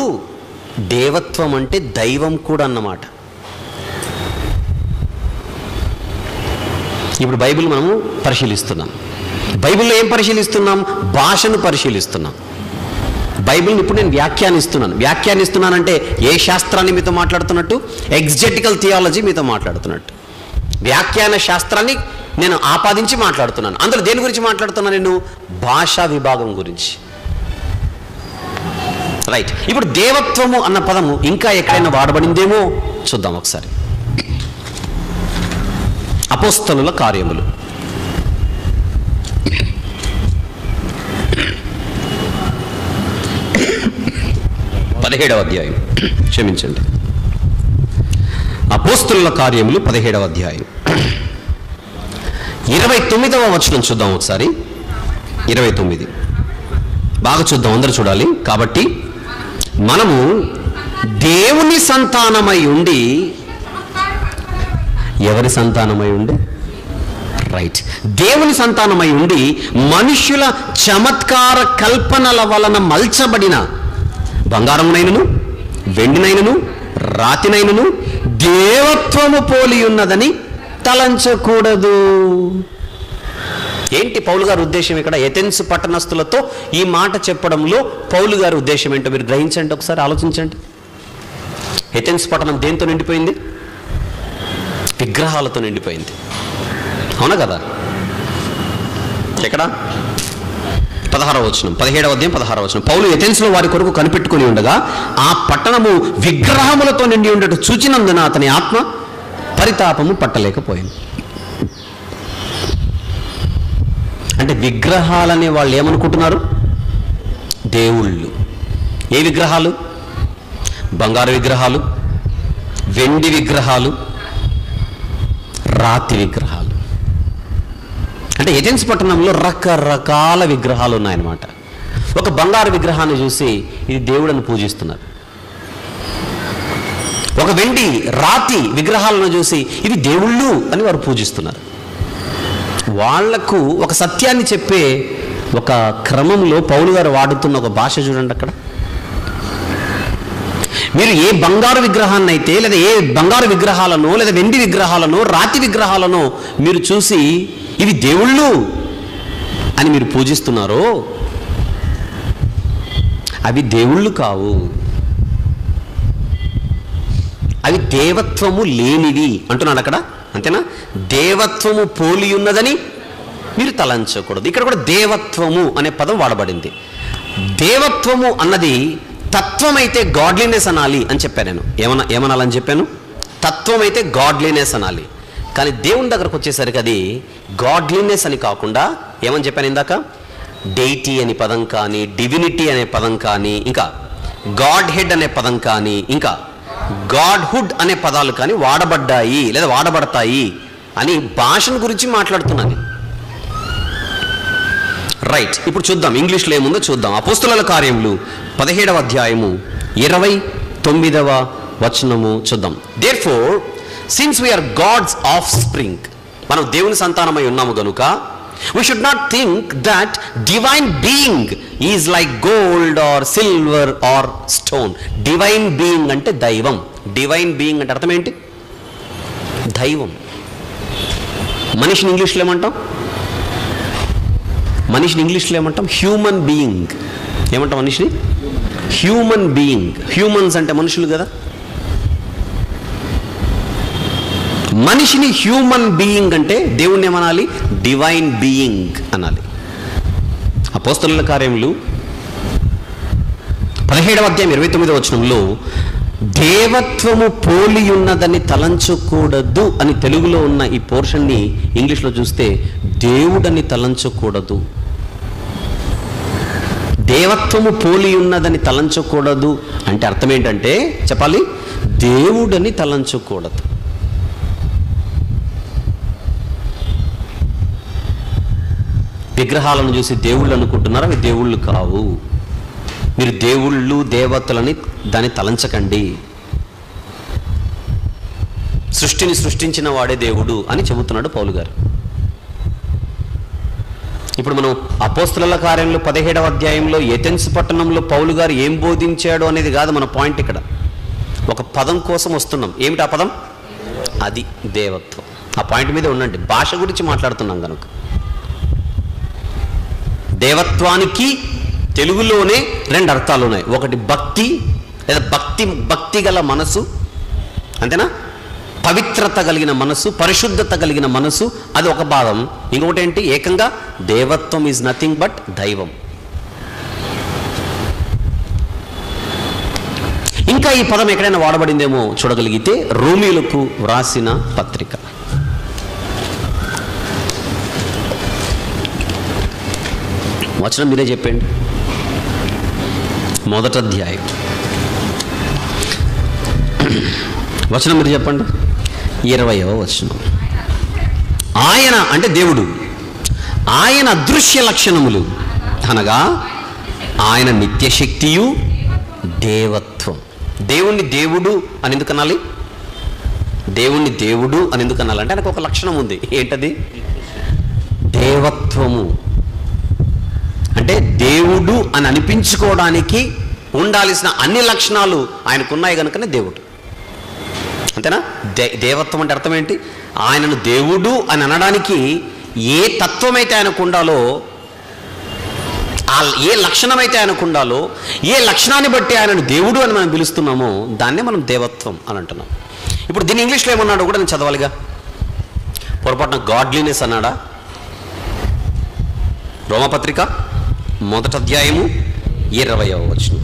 దేవత్వం అంటే దైవం కూడా అన్నమాట. ఇప్పుడు బైబిల్ మనము పరిశీలిస్తున్నాం. బైబిల్లో ఏం పరిశీలిస్తున్నాం? భాషను పరిశీలిస్తున్నాం. బైబిల్ని ఇప్పుడు నేను వ్యాఖ్యానిస్తున్నానంటే ఏ శాస్త్రాన్ని మీతో మాట్లాడుతున్నట్టు? ఎగ్జెటికల్ థియాలజీ మీతో మాట్లాడుతున్నట్టు. వ్యాఖ్యాన శాస్త్రాన్ని నేను ఆపాదించి మాట్లాడుతున్నాను. అందులో దేని గురించి మాట్లాడుతున్నాను నేను? భాషా విభాగం గురించి. రైట్. ఇప్పుడు దేవత్వము అన్న పదము ఇంకా ఎక్కడైనా వాడబడిందేమో చూద్దాం ఒకసారి. అపోస్తలుల కార్యములు 17వ అధ్యాయం, క్షమించండి, అపోస్తలుల కార్యములు 17వ అధ్యాయం 29వ వచనం చూద్దాం ఒకసారి. 29 బాగా చూద్దాం, అందరూ చూడాలి. కాబట్టి మనము దేవుని సంతానమై ఉండి, ఎవరి సంతానమై ఉండి? రైట్, దేవుని సంతానమై ఉండి మనుష్యుల చమత్కార కల్పనల వలన మల్చబడిన బంగారమునైనను వెండినైనను రాతినైనను దేవత్వము పోలి ఉన్నదని తలంచకూడదు. ఏంటి పౌలు గారి ఉద్దేశం ఇక్కడ? ఎథెన్స్ పట్టణస్థులతో ఈ మాట చెప్పడంలో పౌలు గారి ఉద్దేశం ఏంటో మీరు గ్రహించండి, ఒకసారి ఆలోచించండి. ఎథెన్స్ పట్టణం దేంతో నిండిపోయింది? విగ్రహాలతో నిండిపోయింది, అవునా కదా? ఎక్కడ? 16వ వచనం, 17వ అధ్యాయం 16వ వచనం. పౌలు ఎథెన్స్లో వారి కొరకు కనిపెట్టుకుని ఉండగా ఆ పట్టణము విగ్రహములతో నిండి ఉండటం చూచినందున అతని ఆత్మ పరితాపము పట్టలేకపోయింది. అంటే విగ్రహాలనే వాళ్ళు ఏమనుకుంటున్నారు? దేవుళ్ళు. ఏ విగ్రహాలు? బంగారు విగ్రహాలు, వెండి విగ్రహాలు, రాతి విగ్రహాలు. అంటే ఎథెన్స్ పట్టణంలో రకరకాల విగ్రహాలు ఉన్నాయన్నమాట. ఒక బంగారు విగ్రహాన్ని చూసి ఇది దేవుడని పూజిస్తున్నారు. ఒక వెండి రాతి విగ్రహాలను చూసి ఇవి దేవుళ్ళు అని వారు పూజిస్తున్నారు. వాళ్లకు ఒక సత్యాన్ని చెప్పే ఒక క్రమంలో పౌలు గారు వాడుతున్న ఒక భాష చూడండి అక్కడ. మీరు ఏ బంగారు విగ్రహాన్ని అయితే, లేదా ఏ బంగారు విగ్రహాలను, లేదా వెండి విగ్రహాలను, రాతి విగ్రహాలను మీరు చూసి ఇవి దేవుళ్ళు అని మీరు పూజిస్తున్నారో అవి దేవుళ్ళు కావు, అవి దేవత్వము లేనివి అంటున్నాడు అక్కడ. అంతేనా? దేవత్వము పోలి ఉన్నదని మీరు తలంచకూడదు. ఇక్కడ కూడా దేవత్వము అనే పదం వాడబడింది. దేవత్వము అన్నది తత్వం అయితే గాడ్లీనెస్ అనాలి అని చెప్పాను నేను. ఏమనాలని చెప్పాను? తత్వం అయితే గాడ్లీనెస్ అనాలి. కానీ దేవుని దగ్గరకు వచ్చేసరికి అది గాడ్లీనెస్ అని కాకుండా ఏమని చెప్పాను ఇందాక? డెయిటీ అనే పదం కానీ, డివినిటీ అనే పదం కానీ, ఇంకా గాడ్ హెడ్ అనే పదం కానీ, ఇంకా గాడ్హుడ్ అనే పదాలు కానీ వాడబడ్డాయి లేదా వాడబడతాయి అని భాషను గురించి మాట్లాడుతున్నాను. రైట్, ఇప్పుడు చూద్దాం ఇంగ్లీష్లో ఏముందో చూద్దాం. అపోస్తలుల కార్యములు 17వ అధ్యాయము 29వ వచనము చూద్దాం. Therefore since we are god's offspring, మనం దేవుని సంతానమై ఉన్నాము గనుక we should not think that divine being is like gold or silver or stone. Divine being అంటే దైవం. Divine being అంటే అర్థం ఏంటి? దైవం. మనిషిని ఇంగ్లీష్లో ఏమంటాం? Human being. ఏమంటాం మనిషిని? Human being. హ్యూమన్స్ అంటే మనుషులు కదా. మనిషిని హ్యూమన్ బీయింగ్ అంటే దేవుణ్ణి ఏమనాలి? డివైన్ బీయింగ్ అనాలి. అపోస్తలుల కార్యములు 17వ అధ్యాయం 29వ వచనంలో దేవత్వము పోలి ఉన్నదని తలంచకూడదు అని తెలుగులో ఉన్న ఈ పోర్షన్ని ఇంగ్లీష్లో చూస్తే దేవుడని తలంచకూడదు. దేవత్వము పోలి ఉన్నదని తలంచకూడదు అంటే అర్థం ఏంటంటే చెప్పాలి, దేవుడని తలంచకూడదు. విగ్రహాలను చూసి దేవుళ్ళు అనుకుంటున్నారు, అవి దేవుళ్ళు కావు. మీరు దేవుళ్ళు దేవతలని దాన్ని తలంచకండి. సృష్టిని సృష్టించిన వాడే దేవుడు అని చెబుతున్నాడు పౌలు గారు. ఇప్పుడు మనం అపోస్తలుల కార్యంలో 17వ అధ్యాయంలో ఎథెన్స్ పట్టణంలో పౌలు గారు ఏం బోధించాడు అనేది కాదు మన పాయింట్. ఇక్కడ ఒక పదం కోసం వస్తున్నాం. ఏమిటి ఆ పదం? అది దేవత్వం. ఆ పాయింట్ మీద ఉండండి. భాష గురించి మాట్లాడుతున్నాం కనుక దేవత్వానికి తెలుగులోనే 2 అర్థాలు ఉన్నాయి. ఒకటి భక్తి లేదా భక్తి గల మనసు, అంతేనా? పవిత్రత కలిగిన మనసు, పరిశుద్ధత కలిగిన మనసు, అది ఒక భాగం. ఇంకొకటి ఏంటి? ఏకంగా దేవత్వం ఈజ్ నథింగ్ బట్ దైవం. ఇంకా ఈ పదం ఎక్కడైనా వాడబడిందేమో చూడగలిగితే రోమీయులకు వ్రాసిన పత్రిక, వచనం మీరే చెప్పండి. 1వ అధ్యాయం వచనం మీరు చెప్పండి. 20వ వచనం. ఆయన అంటే దేవుడు, ఆయన అదృశ్య లక్షణములు అనగా ఆయన నిత్యశక్తియు దేవత్వం. దేవుణ్ణి దేవుడు అని ఎందుకు అనాలి? దేవుణ్ణి దేవుడు అని ఎందుకు అనాలంటే ఆయనకు ఒక లక్షణం ఉంది. ఏంటది? దేవత్వము. అంటే దేవుడు అని అనిపించుకోవడానికి ఉండాల్సిన అన్ని లక్షణాలు ఆయనకున్నాయి కనుకనే దేవుడు. అంతేనా? దేవత్వం అంటే అర్థం ఏంటి? ఆయనను దేవుడు అని అనడానికి ఏ తత్వం అయితే ఆయనకు ఉండాలో, ఏ లక్షణం అయితే ఆయనకు ఉండాలో, ఏ లక్షణాన్ని బట్టి ఆయనను దేవుడు అని మనం పిలుస్తున్నామో దాన్నే మనం దేవత్వం అని అంటున్నాం. ఇప్పుడు దీన్ని ఇంగ్లీష్లో ఏమన్నాడో కూడా నేను చదవాలిగా. పొరపాటున గాడ్లీనెస్ అన్నాడా? రోమపత్రిక 1వ అధ్యాయము 20వ వచనం.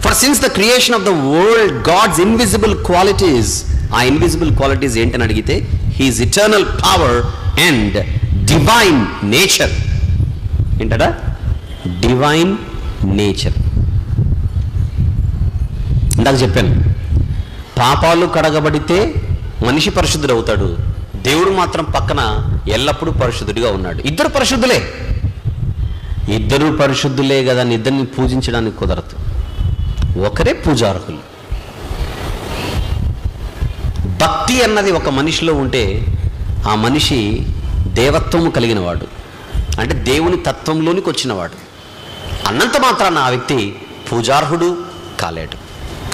For since the creation of the world, God's invisible qualities, ఆ ఇన్విజిబుల్ క్వాలిటీస్ ఏంటని అడిగితే His eternal power and divine nature. ఏంటడా? Divine nature. ఇందాక చెప్పాను, పాపాలు కడగబడితే మనిషి పరిశుద్ధుడు అవుతాడు. దేవుడు మాత్రం పక్కన ఎల్లప్పుడూ పరిశుద్ధుడిగా ఉన్నాడు. ఇద్దరు పరిశుద్ధులే కదా, ఇద్దరిని పూజించడానికి కుదరదు. ఒకరే పూజార్హులు. భక్తి అన్నది ఒక మనిషిలో ఉంటే ఆ మనిషి దేవత్వము కలిగిన వాడు, అంటే దేవుని తత్వంలోనికి వచ్చినవాడు. అన్నంత మాత్రాన ఆ వ్యక్తి పూజార్హుడు కాలేడు.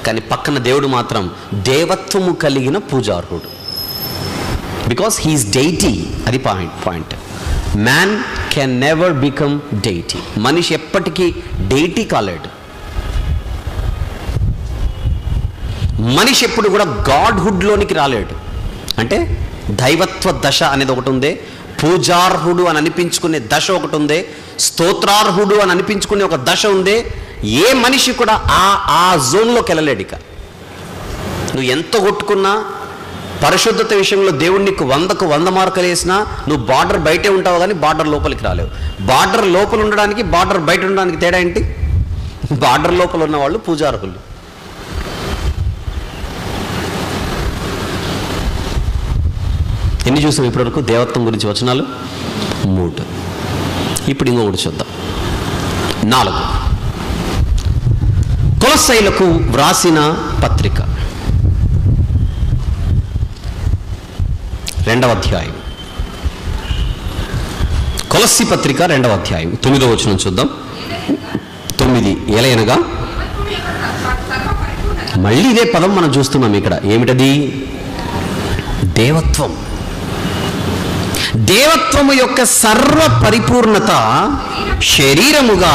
కానీ పక్కన దేవుడు మాత్రం దేవత్వము కలిగిన పూజార్హుడు. Because he is deity. అది point. Man can never become deity. మనిషి ఎప్పటికీ డెయిటీ కాలేడు. మనిషి ఎప్పుడు కూడా గాడ్హుడ్లోనికి రాలేడు. అంటే దైవత్వ దశ అనేది ఒకటి ఉంది, పూజార్హుడు అని అనిపించుకునే దశ ఒకటి ఉంది, స్తోత్రార్హుడు అని అనిపించుకునే ఒక దశ ఉంది. ఏ మనిషి కూడా ఆ జోన్లోకి వెళ్ళలేడు. ఇక నువ్వు ఎంత కొట్టుకున్నా, పరిశుద్ధత విషయంలో దేవుడు నీకు 100కు 100 మార్కులు వేసినా నువ్వు బార్డర్ బయటే ఉంటావు కానీ బార్డర్ లోపలికి రాలేవు. బార్డర్ లోపల ఉండడానికి బార్డర్ బయట ఉండడానికి తేడా ఏంటి? బార్డర్ లోపల ఉన్న వాళ్ళు పూజార్హులు. ఎన్ని చూసాం ఇప్పటివరకు దేవత్వం గురించి వచనాలు? 3. ఇప్పుడు ఇంకొకటి చూద్దాం. 4. కొలస్సీయులకు వ్రాసిన పత్రిక 2వ అధ్యాయం. కొలస్సీ పత్రిక 2వ అధ్యాయం 9వ వచనం చూద్దాం. 9 ఎలయనగా, మళ్ళీ ఇదే పదం మనం చూస్తున్నాం ఇక్కడ. ఏమిటది? దేవత్వం. దేవత్వము యొక్క సర్వ పరిపూర్ణత శరీరముగా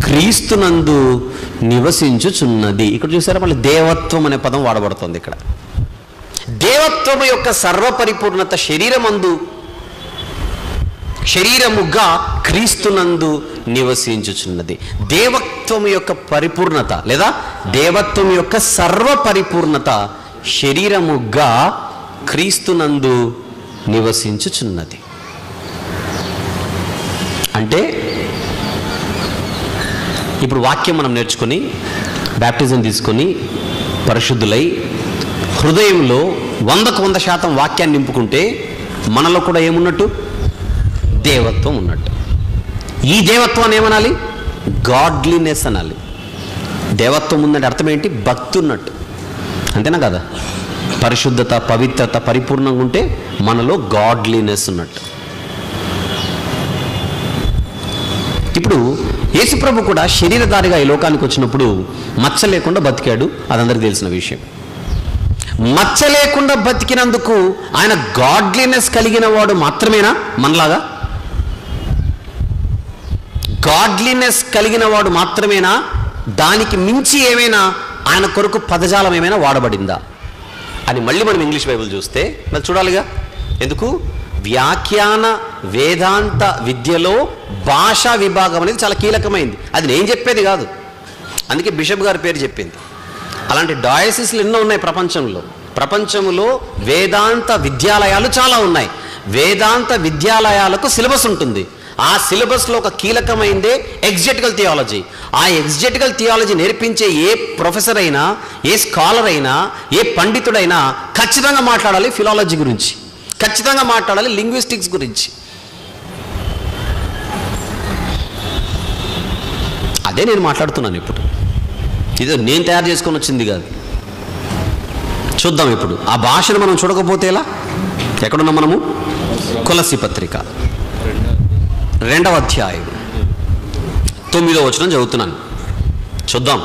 క్రీస్తునందు నివసించుచున్నది. ఇక్కడ చూసారా, మళ్ళీ దేవత్వం అనే పదం వాడబడుతుంది ఇక్కడ. దేవత్వము యొక్క సర్వ పరిపూర్ణత శరీరముగా క్రీస్తునందు నివసించుచున్నది. దేవత్వము యొక్క పరిపూర్ణత లేదా దేవత్వం యొక్క సర్వ పరిపూర్ణత శరీరముగా క్రీస్తునందు నివసించుచున్నది. అంటే ఇప్పుడు వాక్యం మనం నేర్చుకొని బ్యాప్టిజం తీసుకొని పరిశుద్ధులై హృదయంలో 100కు 100% వాక్యాన్ని నింపుకుంటే మనలో కూడా ఏమున్నట్టు? దేవత్వం ఉన్నట్టు. ఈ దేవత్వాన్ని ఏమనాలి? గాడ్లీనెస్ అనాలి. దేవత్వం ఉందంటే అర్థం ఏంటి? భక్తి ఉన్నట్టు. అంతేనా కదా? పరిశుద్ధత, పవిత్రత పరిపూర్ణంగా ఉంటే మనలో గాడ్లీనెస్ ఉన్నట్టు. ఇప్పుడు యేసుప్రభు కూడా శరీరధారిగా ఈ లోకానికి వచ్చినప్పుడు మచ్చ లేకుండా బతికాడు. అదందరికీ తెలిసిన విషయం. మచ్చ లేకుండా బతికినందుకు ఆయన గాడ్లీనెస్ కలిగిన వాడు మాత్రమేనా మనలాగా? గాడ్లీనెస్ కలిగిన వాడు మాత్రమేనా? దానికి మించి ఏమైనా ఆయన కొరకు పదజాలం ఏమైనా వాడబడిందా? అని మళ్ళీ మనం ఇంగ్లీష్ బైబిల్ చూస్తే మరి చూడాలిగా. ఎందుకు? వ్యాఖ్యాన వేదాంత విద్యలో భాషా విభాగం అనేది చాలా కీలకమైంది. అది నేను చెప్పేది కాదు, అందుకే బిషప్ గారి పేరు చెప్పింది. అలాంటి డయాసిస్లు ఎన్నో ఉన్నాయి ప్రపంచంలో వేదాంత విద్యాలయాలు చాలా ఉన్నాయి. వేదాంత విద్యాలయాలకు సిలబస్ ఉంటుంది. ఆ సిలబస్లో ఒక కీలకమైందే ఎగ్జెటికల్ థియాలజీ. ఆ ఎగ్జెటికల్ థియాలజీ నేర్పించే ఏ ప్రొఫెసర్ అయినా, ఏ స్కాలర్ అయినా, ఏ పండితుడైనా ఖచ్చితంగా మాట్లాడాలి ఫిలాలజీ గురించి, ఖచ్చితంగా మాట్లాడాలి లింగ్విస్టిక్స్ గురించి. అదే నేను మాట్లాడుతున్నాను ఇప్పుడు. ఇది నేను తయారు చేసుకొని వచ్చింది కాదు. చూద్దాం ఇప్పుడు. ఆ భాషను మనం చూడకపోతే ఎలా? ఎక్కడున్నాం మనము? కొలస్సీ పత్రిక 2వ అధ్యాయం 9వ వచనం చదువుతున్నాను. చూద్దాం.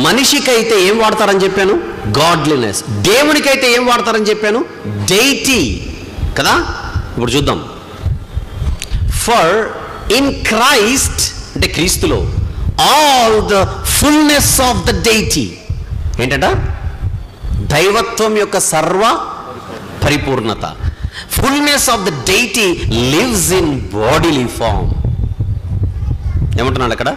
మనిషికైతే ఏం వాడతారని చెప్పాను? గాడ్లీనెస్. దేవునికైతే ఏం వాడతారని చెప్పాను? డెయిటీ కదా. ఇప్పుడు చూద్దాం. ఫర్ ఇన్ క్రైస్ట్ అంటే క్రీస్తులో all the fullness of the deity ఏంటంట? దైవత్వం యొక్క సర్వ పరిపూర్ణత. Fullness of the deity lives in bodily form. ఏమంటున్నాడు అక్కడ?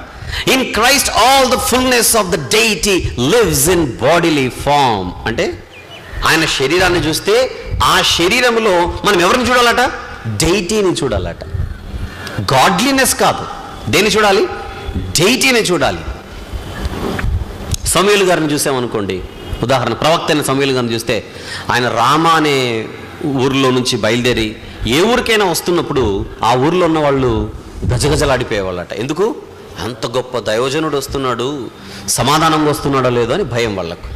In Christ all the fullness of the deity lives in bodily form. అంటే ఆయన శరీరాన్ని చూస్తే ఆ శరీరంలో మనం ఎవరిని చూడాలట? డెయిటీని చూడాలట. గాడ్లీనెస్ కాదు. దేన్ని చూడాలి? డెయిటీని చూడాలి. సమూయేలు గారిని చూసామనుకోండి, ఉదాహరణ ప్రవక్త అయిన సమూయేలు గారిని చూస్తే ఆయన రామా అనే ఊరిలో నుంచి బయలుదేరి ఏ ఊరికైనా వస్తున్నప్పుడు ఆ ఊరిలో ఉన్న వాళ్ళు గజగజలాడిపోయేవాళ్ళట. ఎందుకు? అంత గొప్ప దైవజనుడు వస్తున్నాడు, సమాధానంగా వస్తున్నాడో లేదో అని భయం వాళ్ళకు.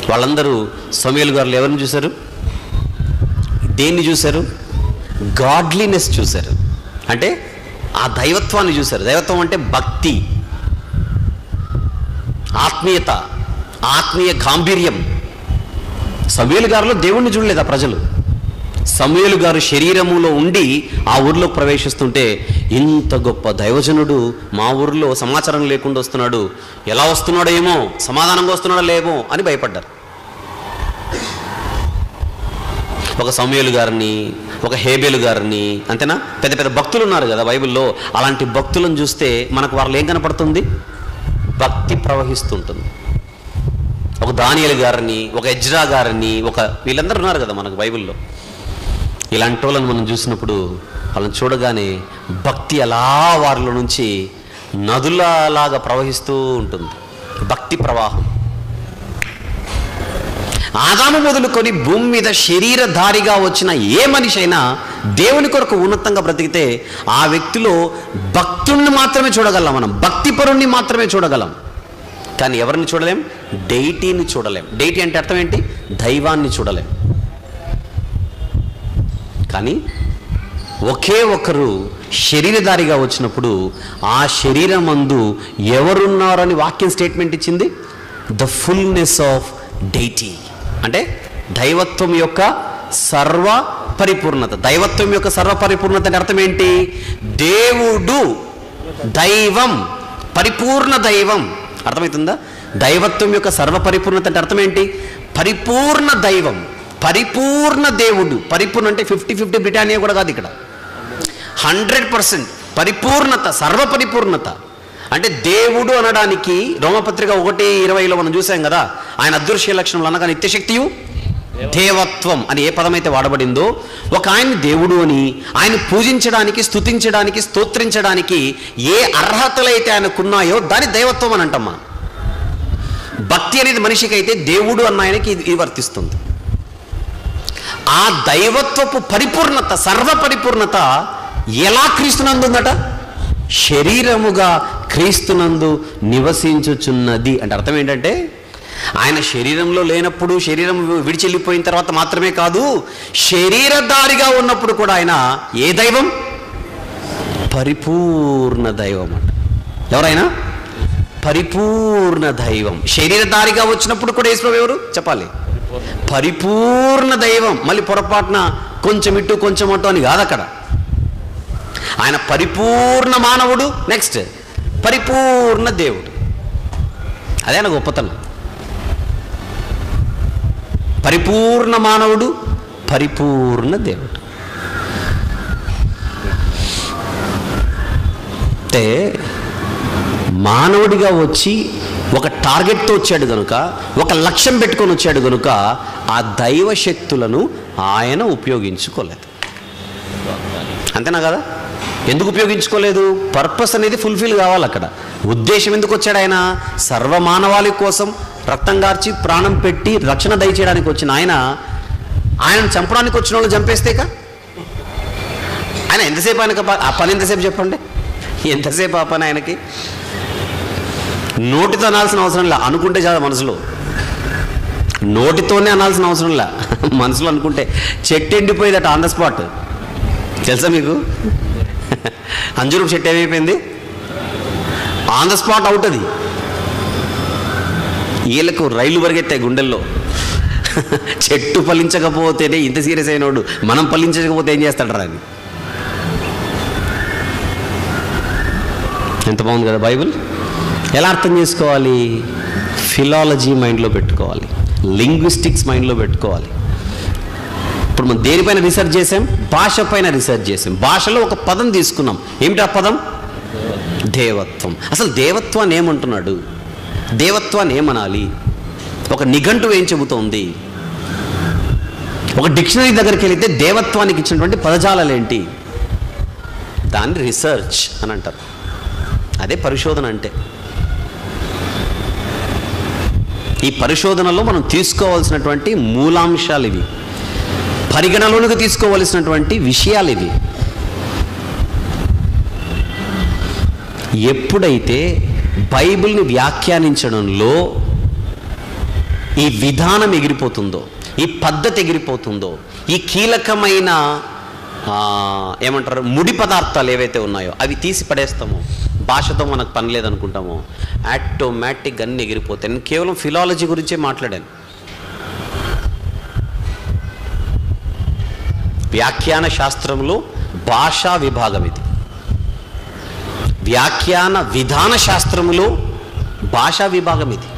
వాళ్ళందరూ సమూయేలు గారు ఎవరిని చూశారు? దేన్ని చూశారు? గాడ్లీనెస్ చూశారు. అంటే ఆ దైవత్వాన్ని చూశారు. దైవత్వం అంటే భక్తి, ఆత్మీయత, ఆత్మీయ గాంభీర్యం. సమూయేలు గారిలో దేవుణ్ణి చూడలేదా ప్రజలు? సమూయేలు గారు శరీరములో ఉండి ఆ ఊరిలో ప్రవేశిస్తుంటే ఇంత గొప్ప దైవజనుడు మా ఊరిలో సమాచారం లేకుండా వస్తున్నాడు, ఎలా వస్తున్నాడో ఏమో, సమాధానంగా వస్తున్నాడో లేమో అని భయపడ్డారు. ఒక సమూయేలు గారిని, ఒక హేబేలు గారిని, అంతేనా, పెద్ద పెద్ద భక్తులు ఉన్నారు కదా బైబిల్లో. అలాంటి భక్తులను చూస్తే మనకు వాళ్ళు ఏం కనపడుతుంది? భక్తి ప్రవహిస్తుంటుంది. ఒక దానియేలు గారిని, ఒక ఎజ్రా గారిని, వీళ్ళందరూ ఉన్నారు కదా మనకు బైబిల్లో. ఇలాంటి వాళ్ళని మనం చూసినప్పుడు వాళ్ళని చూడగానే భక్తి అలా వారిలో నుంచి నదులలాగా ప్రవహిస్తూ ఉంటుంది. భక్తి ప్రవాహం. ఆదాము మొదలుకొని భూమి మీద శరీరధారిగా వచ్చిన ఏ మనిషి అయినా దేవుని కొరకు ఉన్నతంగా బ్రతికితే ఆ వ్యక్తిలో భక్తుణ్ణి మాత్రమే చూడగలం మనం, భక్తిపరుణ్ణి మాత్రమే చూడగలం. కానీ ఎవరిని చూడలేం? డెయిటీని చూడలేం. డెయిటీ అంటే అర్థం ఏంటి? దైవాన్ని చూడలేం. కానీ ఒకే ఒకరు శరీరధారిగా వచ్చినప్పుడు ఆ శరీరమందు ఎవరున్నారని వాక్యం స్టేట్మెంట్ ఇచ్చింది? The fullness of deity. అంటే దైవత్వం యొక్క సర్వ పరిపూర్ణత. దైవత్వం యొక్క సర్వ పరిపూర్ణత అంటే అర్థం ఏంటి? దేవుడు, దైవం, పరిపూర్ణ దైవం. అర్థమవుతుందా? దైవత్వం యొక్క సర్వ పరిపూర్ణత అంటే అర్థం ఏంటి? పరిపూర్ణ దైవం, పరిపూర్ణ దేవుడు. పరిపూర్ణ అంటే 50-50 బ్రిటానియా కూడా కాదు, ఇక్కడ 100% పరిపూర్ణత, సర్వ పరిపూర్ణత. అంటే దేవుడు అనడానికి రోమపత్రిక 1:20లో మనం చూసాం కదా, ఆయన అదృశ్య లక్షణములు అనగా నిత్యశక్తియు దేవత్వం అని ఏ పదమైతే వాడబడిందో, ఒక ఆయన్ని దేవుడు అని, ఆయన పూజించడానికి, స్తుతించడానికి, స్తోత్రించడానికి ఏ అర్హతలైతే ఆయనకున్నాయో దాని దైవత్వం అని అంటాం మనం. భక్తి అనేది మనిషికి అయితే దేవుడు అన్న ఆయనకి ఇది వర్తిస్తుంది. ఆ దైవత్వపు పరిపూర్ణత, సర్వ పరిపూర్ణత ఎలా క్రీస్తునందు ఉందట? శరీరముగా క్రీస్తునందు నివసించుచున్నది. అంటే అర్థం ఏంటంటే ఆయన శరీరంలో లేనప్పుడు, శరీరం విడిచెళ్ళిపోయిన తర్వాత మాత్రమే కాదు, శరీరధారిగా ఉన్నప్పుడు కూడా ఆయన ఏ దైవం? పరిపూర్ణ దైవం అంట. ఎవరైనా పరిపూర్ణ దైవం. శరీరధారిగా వచ్చినప్పుడు కూడా యేసుప్రభువు ఎవరు చెప్పాలి? పరిపూర్ణ దైవం. మళ్ళీ పొరపాటున కొంచెం ఇటు కొంచెం అటు అని కాదు అక్కడ. ఆయన పరిపూర్ణ మానవుడు, నెక్స్ట్ పరిపూర్ణ దేవుడు. అదే ఆయన గొప్పతనం. పరిపూర్ణ మానవుడు, పరిపూర్ణ దేవుడు. అంటే మానవుడిగా వచ్చి ఒక టార్గెట్తో వచ్చాడు కనుక, ఒక లక్ష్యం పెట్టుకొని వచ్చాడు కనుక ఆ దైవ శక్తులను ఆయన ఉపయోగించుకోలేదు. అంతేనా కదా? ఎందుకు ఉపయోగించుకోలేదు? పర్పస్ అనేది ఫుల్ఫిల్ కావాలి. అక్కడ ఉద్దేశం ఎందుకు వచ్చాడు ఆయన? సర్వమానవాళి కోసం రక్తం గార్చి ప్రాణం పెట్టి రక్షణ దయచేయడానికి వచ్చిన ఆయనను చంపడానికి వచ్చిన వాళ్ళు చంపేస్తేక ఆయన ఎంతసేపు ఆయనకు ఆ పని ఎంతసేపు చెప్పండి? ఎంతసేపు ఆ పని ఆయనకి? నోటితో అనాల్సిన అవసరం లే, అనుకుంటే చాలా మనసులో. నోటితోనే అనాల్సిన అవసరం లే, మనసులో అనుకుంటే. చెట్టు ఎండిపోయేదట ఆన్ ద స్పాట్. తెలుసా మీకు? అంజూరు చెట్టు ఏమైపోయింది? ఆన్ ద స్పాట్ అవుతుంది. వీళ్ళకు రైలు పరిగెత్తాయి గుండెల్లో. చెట్టు ఫలించకపోతేనే ఇంత సీరియస్ అయినోడు, మనం ఫలించకపోతే ఏం చేస్తాడరా అని. ఎంత బాగుంది కదా బైబిల్. ఎలా అర్థం చేసుకోవాలి? ఫిలాలజీ మైండ్లో పెట్టుకోవాలి, లింగ్విస్టిక్స్ మైండ్లో పెట్టుకోవాలి. ఇప్పుడు మనం దేనిపైన రీసెర్చ్ చేసాం? భాష పైన రీసెర్చ్ చేసాం. భాషలో ఒక పదం తీసుకున్నాం. ఏమిటి ఆ పదం? దేవత్వం. అసలు దేవత్వాన్ని ఏమంటున్నాడు? దేవత్వాన్ని ఏమనాలి? ఒక నిఘంటువు ఏం చెబుతోంది? ఒక డిక్షనరీ దగ్గరికి వెళితే దేవత్వానికి ఇచ్చినటువంటి పదజాలాలు ఏంటి? దాన్ని రీసెర్చ్ అని అంటారు. అదే పరిశోధన అంటే. ఈ పరిశోధనలో మనం తీసుకోవాల్సినటువంటి మూలాంశాలు ఇవి, పరిగణలోనికి తీసుకోవలసినటువంటి విషయాలు ఇవి. ఎప్పుడైతే బైబిల్ని వ్యాఖ్యానించడంలో ఈ విధానం ఎగిరిపోతుందో, ఈ పద్ధతి ఎగిరిపోతుందో, ఈ కీలకమైన ఏమంటారు ముడి పదార్థాలు ఏవైతే ఉన్నాయో అవి తీసి పడేస్తామో, భాషతో మనకు పని లేదనుకుంటామో, ఆటోమేటిక్గా అన్నీ ఎగిరిపోతాయి. నేను కేవలం ఫిలాలజీ గురించే మాట్లాడాను. వ్యాఖ్యాన శాస్త్రంలో భాషా విభాగం ఇది. వ్యాఖ్యాన విధాన శాస్త్రములో భాషా విభాగం ఇది.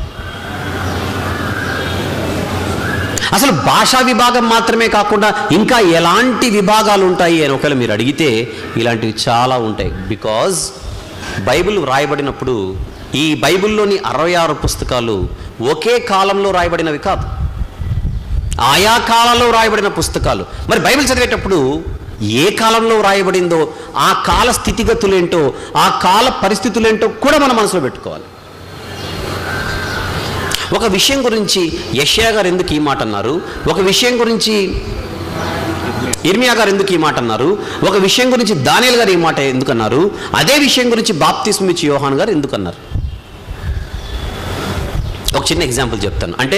అసలు భాషా విభాగం మాత్రమే కాకుండా ఇంకా ఎలాంటి విభాగాలు ఉంటాయి అని ఒకవేళ మీరు అడిగితే ఇలాంటివి చాలా ఉంటాయి. బికాజ్ బైబిల్ రాయబడినప్పుడు ఈ బైబిల్లోని 66 పుస్తకాలు ఒకే కాలంలో రాయబడినవి కాదు, ఆయా కాలంలో రాయబడిన పుస్తకాలు. మరి బైబిల్ చదివేటప్పుడు ఏ కాలంలో రాయబడిందో, ఆ కాల స్థితిగతులేంటో, ఆ కాల పరిస్థితులేంటో కూడా మనం మనసులో పెట్టుకోవాలి. ఒక విషయం గురించి యెషయా గారు ఎందుకు ఈ మాట అన్నారు, ఒక విషయం గురించి ఇర్మియా గారు ఎందుకు ఈ మాట అన్నారు, ఒక విషయం గురించి దానియేలు గారు ఈ మాట ఎందుకు అన్నారు, అదే విషయం గురించి బాప్తిస్మం ఇచ్చే యోహాను గారు ఎందుకు అన్నారు. ఒక చిన్న ఎగ్జాంపుల్ చెప్తాను. అంటే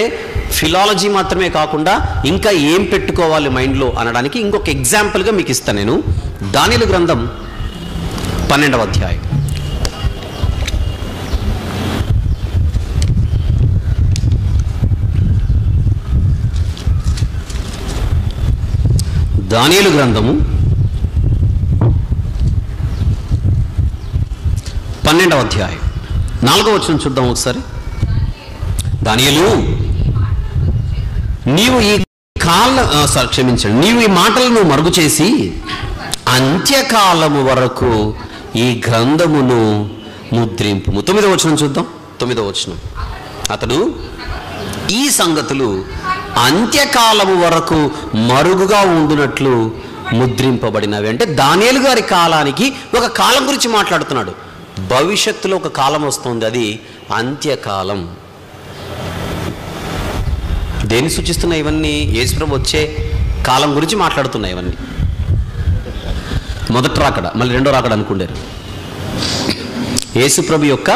ఫిలాలజీ మాత్రమే కాకుండా ఇంకా ఏం పెట్టుకోవాలి మైండ్లో అనడానికి ఇంకొక ఎగ్జాంపుల్గా మీకు ఇస్తాను నేను. దానియేలు గ్రంథం 12వ అధ్యాయం. దానియేలు గ్రంథము 12వ అధ్యాయం 4వ వచనం చూద్దాం ఒకసారి. దానియేలు, నీవు ఈ నీవు ఈ మాటలను మరుగు చేసి అంత్యకాలము వరకు ఈ గ్రంథమును ముద్రింపుము. 9వ వచనం చూద్దాం. 9వ వచనం, అతడు ఈ సంగతులు అంత్యకాలము వరకు మరుగుగా ఉండునట్లు ముద్రింపబడినవి. అంటే దానియేలు గారి కాలానికి ఒక కాలం గురించి మాట్లాడుతున్నాడు. భవిష్యత్తులో ఒక కాలం వస్తుంది, అది అంత్యకాలం. దేన్ని సూచిస్తున్నాయి ఇవన్నీ? యేసుప్రభు వచ్చే కాలం గురించి మాట్లాడుతున్నాయి ఇవన్నీ. మొదటి రాకడ, మళ్ళీ రెండో రాకడ అనుకుంటారు. యేసుప్రభు యొక్క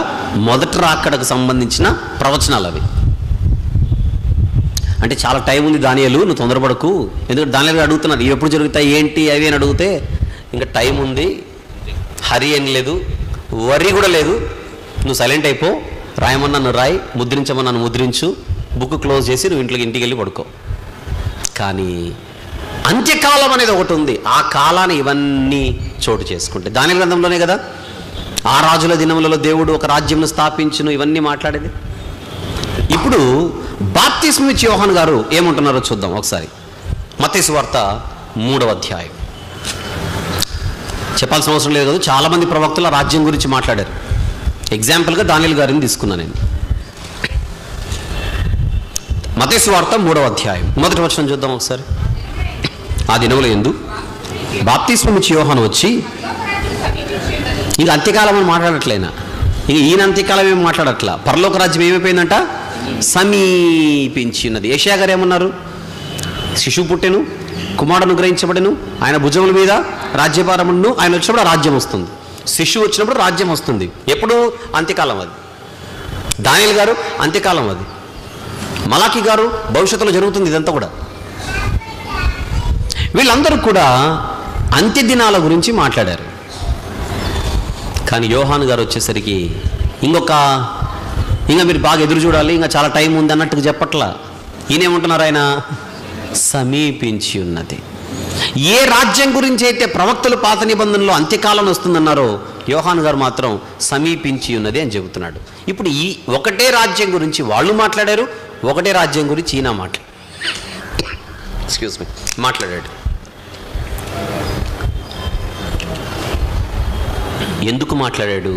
మొదటి రాకడకు సంబంధించిన ప్రవచనాలు అవి. అంటే చాలా టైం ఉంది దానియేలు, నువ్వు తొందరపడకు. ఎందుకంటే దానియేలు అడుగుతున్నారు ఇవి ఎప్పుడు జరుగుతాయి ఏంటి అవి అని అడిగితే, ఇంకా టైం ఉంది, హరి ఏం లేదు, వరి కూడా లేదు, నువ్వు సైలెంట్ అయిపో, రాయమన్నా నువ్వు రాయి, ముద్రించమన్నా నువ్వు ముద్రించు, బుక్ క్లోజ్ చేసి నువ్వు ఇంటికి వెళ్ళి పడుకో. కానీ అంత్యకాలం అనేది ఒకటి ఉంది, ఆ కాలాన్ని ఇవన్నీ చోటు చేసుకుంటే. దానియేలు గ్రంథంలోనే కదా ఆ రాజుల దినములలో దేవుడు ఒక రాజ్యంను స్థాపించును ఇవన్నీ మాట్లాడేది. ఇప్పుడు బాప్తిస్మం ఇచ్చే యోహాను గారు ఏమంటున్నారో చూద్దాం ఒకసారి. మత్తయి సువార్త 3వ అధ్యాయం. చెప్పాల్సిన అవసరం లేదు కదా, చాలామంది ప్రవక్తల రాజ్యం గురించి మాట్లాడారు. ఎగ్జాంపుల్గా దానియేలు గారిని తీసుకున్నాను నేను. మత్తయి సువార్త 3వ అధ్యాయం 1వ వచనం చూద్దాం ఒకసారి. ఆ దినముల యందు బాప్తిస్మం ఇచ్చే యోహాను వచ్చి, ఇంక అంత్యకాలం అని మాట్లాడట్లేనా, ఇంక ఈయన అంత్యకాలం ఏమి మాట్లాడట్లా, పరలోక రాజ్యం ఏమైపోయిందంట, సమీపించి ఉన్నది. యెషయా గారు ఏమన్నారు, శిశువు పుట్టెను, కుమారుడు అనుగ్రహించబడెను, ఆయన భుజముల మీద రాజ్యభారమును, ఆయన వచ్చినప్పుడు రాజ్యం వస్తుంది. శిశువు వచ్చినప్పుడు రాజ్యం వస్తుంది. ఎప్పుడు? అంత్యకాలం అది. దానియేలు గారు అంత్యకాలం అది. మలాకి గారు భవిష్యత్తులో జరుగుతుంది ఇదంతా కూడా. వీళ్ళందరూ కూడా అంత్య దినాల గురించి మాట్లాడారు. కానీ యోహాను గారు వచ్చేసరికి ఇంకా మీరు బాగా ఎదురు చూడాలి, ఇంకా చాలా టైం ఉంది అన్నట్టుగా చెప్పట్లా. ఈయనేమంటున్నారు, ఆయన సమీపించి ఉన్నది. ఏ రాజ్యం గురించి అయితే ప్రవక్తలు పాత నిబంధనలో అంత్యకాలం వస్తుందన్నారో, యోహాను గారు మాత్రం సమీపించి ఉన్నది అని చెబుతున్నాడు. ఇప్పుడు ఈ ఒకటే రాజ్యం గురించి వాళ్ళు మాట్లాడారు, ఒకటే రాజ్యం గురించి ఈయన మాట్లాడాడు. ఎందుకు మాట్లాడాడు?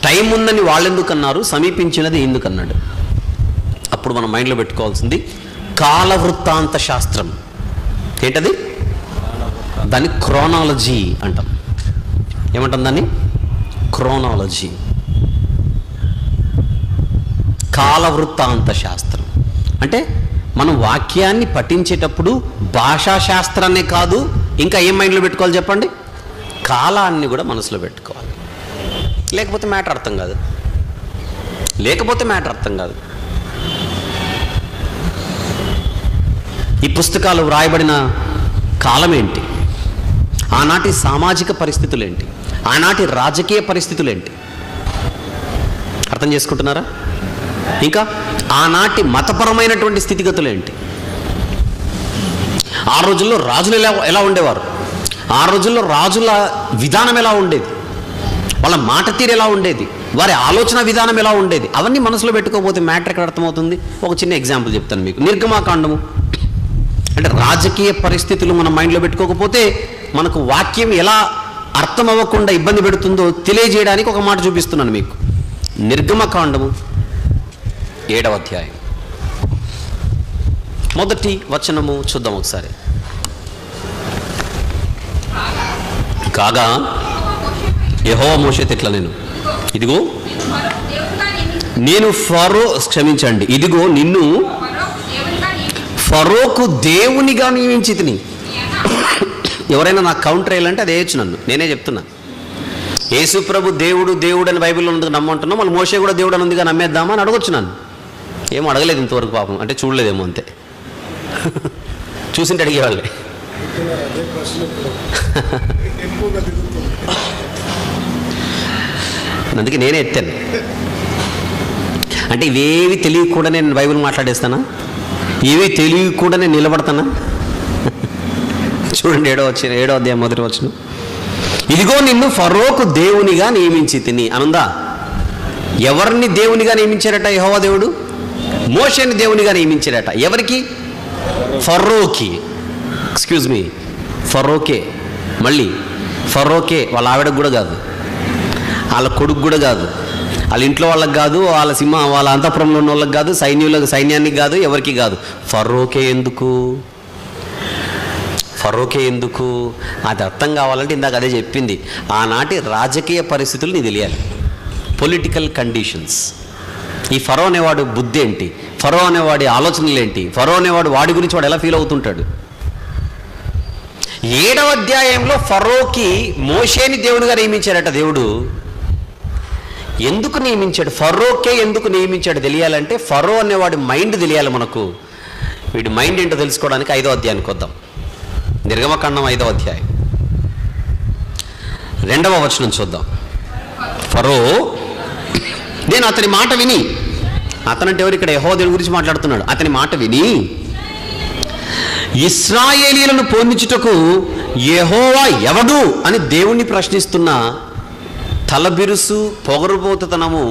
టైం ఉందని వాళ్ళు ఎందుకు అన్నారు, సమీపించినది ఎందుకు అన్నాడు? అప్పుడు మనం మైండ్లో పెట్టుకోవాల్సింది కాలవృత్తాంత శాస్త్రం. ఏంటది? దాన్ని క్రోనాలజీ అంటాం. ఏమంటాం దాన్ని? క్రోనాలజీ, కాలవృత్తాంత శాస్త్రం. అంటే మనం వాక్యాన్ని పఠించేటప్పుడు భాషాశాస్త్రాన్నే కాదు, ఇంకా ఏం మైండ్లో పెట్టుకోవాలి చెప్పండి? కాలాన్ని కూడా మనసులో పెట్టుకోవాలి. లేకపోతే మ్యాటర్ అర్థం కాదు. ఈ పుస్తకాలు వ్రాయబడిన కాలం ఏంటి, ఆనాటి సామాజిక పరిస్థితులు ఏంటి, ఆనాటి రాజకీయ పరిస్థితులు ఏంటి, అర్థం చేసుకుంటున్నారా? ఇంకా ఆనాటి మతపరమైనటువంటి స్థితిగతులు ఏంటి, ఆ రోజుల్లో రాజులు ఎలా ఉండేవారు, ఆ రోజుల్లో రాజుల విధానం ఎలా ఉండేది, వాళ్ళ మాట తీరు ఎలా ఉండేది, వారి ఆలోచన విధానం ఎలా ఉండేది, అవన్నీ మనసులో పెట్టుకోకపోతే మ్యాటర్ ఎక్కడ అర్థమవుతుంది? ఒక చిన్న ఎగ్జాంపుల్ చెప్తాను మీకు. నిర్గమాకాండము అంటే రాజకీయ పరిస్థితులు మనం మైండ్లో పెట్టుకోకపోతే మనకు వాక్యం ఎలా అర్థం అవ్వకుండా ఇబ్బంది పెడుతుందో తెలియజేయడానికి ఒక మాట చూపిస్తున్నాను మీకు. నిర్గమకాండము 7వ అధ్యాయం 1వ వచనము చూద్దాం ఒకసారి. కాగా యెహోవా మోషేతో ఇట్లా ఇదిగో నిన్ను ఫరోకు దేవునిగా నియమించితిని. ఎవరైనా నాకు కౌంటర్ వేయాలంటే అది వేయచ్చు నన్ను, నేనే చెప్తున్నా. యేసు ప్రభు దేవుడు అని బైబిల్లో ఉంది నమ్మంటున్నాం, మళ్ళీ మోషే కూడా దేవుడు అని ఉందిగా నమ్మేద్దామా అని అడగొచ్చు నన్ను. ఏమో అడగలేదు ఇంతవరకు, పాపం అంటే చూడలేదేమో అంతే. చూసింటే అడిగేవాళ్ళే. అందుకే నేనే ఎత్తాను. అంటే ఇవేవి తెలియకుండా నేను బైబిల్ మాట్లాడేస్తానా? ఇవి తెలియకుండా నేను నిలబడతానా? చూడండి 7వ అధ్యాయం 1వ వచనం. ఇదిగో నిన్ను ఫరోకు దేవునిగా నియమించి తిని అనుందా? ఎవరిని దేవునిగా నియమించారట యెహోవా దేవుడు? మోషేని దేవునిగా నియమించారట. ఎవరికి? ఫరోకి. ఫరోకే. మళ్ళీ ఫరోకే వాళ్ళ ఆవిడకు కూడా కాదు, వాళ్ళ కొడుకు కూడా కాదు, వాళ్ళ ఇంట్లో వాళ్ళకి కాదు, వాళ్ళ అంతఃపురంలో ఉన్న వాళ్ళకి కాదు, సైన్యానికి కాదు, ఎవరికి కాదు. ఫరోకే ఎందుకు? అది అర్థం కావాలంటే ఇందాక అదే చెప్పింది, ఆనాటి రాజకీయ పరిస్థితులు నీకు తెలియాలి, పొలిటికల్ కండిషన్స్. ఈ ఫరో అనేవాడు బుద్ధి ఏంటి, ఫరో అనేవాడి ఆలోచనలు ఏంటి, ఫరో అనేవాడు వాడి గురించి వాడు ఎలా ఫీల్ అవుతుంటాడు. 7వ అధ్యాయంలో ఫరోకి మోషేని దేవుడిగా నియమించాడట దేవుడు. ఎందుకు నియమించాడు? ఫరోకే ఎందుకు నియమించాడు తెలియాలంటే ఫరో అనేవాడి మైండ్ తెలియాలి మనకు. వీడి మైండ్ ఏంటో తెలుసుకోవడానికి 5వ అధ్యాయానికి వద్దాం. నిర్గమకాండం 5వ అధ్యాయం 2వ వచనం చూద్దాం. ఫరో నేను అతని మాట విని, అతనంటే ఎవరు? ఇక్కడ యెహోవా దేవుని గురించి మాట్లాడుతున్నాడు. అతని మాట విని ఇశ్రాయేలీయులను పోనిచ్చుటకు యెహోవా ఎవడు అని దేవుణ్ణి ప్రశ్నిస్తున్న తలబిరుసు పొగరుబోతుతనము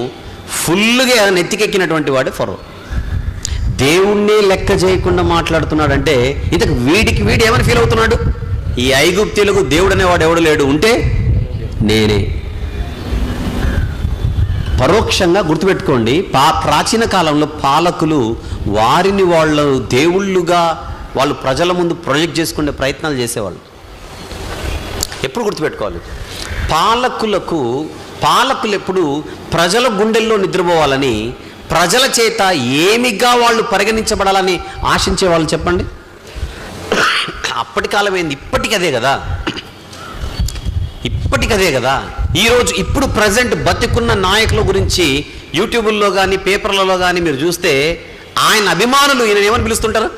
ఫుల్గా నెత్తికెక్కినటువంటి వాడే ఫరో. దేవుణ్ణే లెక్క చేయకుండా మాట్లాడుతున్నాడంటే ఇంతకు వీడు ఏమని ఫీల్ అవుతున్నాడు? ఈ ఐగుప్తీయులకు దేవుడు అనేవాడు ఎవడు లేడు, ఉంటే నేనే. పరోక్షంగా గుర్తుపెట్టుకోండి, ప్రాచీన కాలంలో పాలకులు వారిని వాళ్ళు దేవుళ్ళుగా వాళ్ళు ప్రజల ముందు ప్రొజెక్ట్ చేసుకునే ప్రయత్నాలు చేసేవాళ్ళు. ఎప్పుడు గుర్తుపెట్టుకోవాలి, పాలకులు ఎప్పుడు ప్రజల గుండెల్లో నిద్రపోవాలని, ప్రజల చేత ఏమిగా వాళ్ళు పరిగణించబడాలని ఆశించే వాళ్ళు. చెప్పండి, అప్పటి కాలం ఏంది? ఇప్పటికదే కదా. ఈరోజు ఇప్పుడు ప్రజెంట్ బతికున్న నాయకుల గురించి యూట్యూబుల్లో కానీ పేపర్లలో కానీ మీరు చూస్తే ఆయన అభిమానులు ఈయన ఏమని పిలుస్తుంటారు?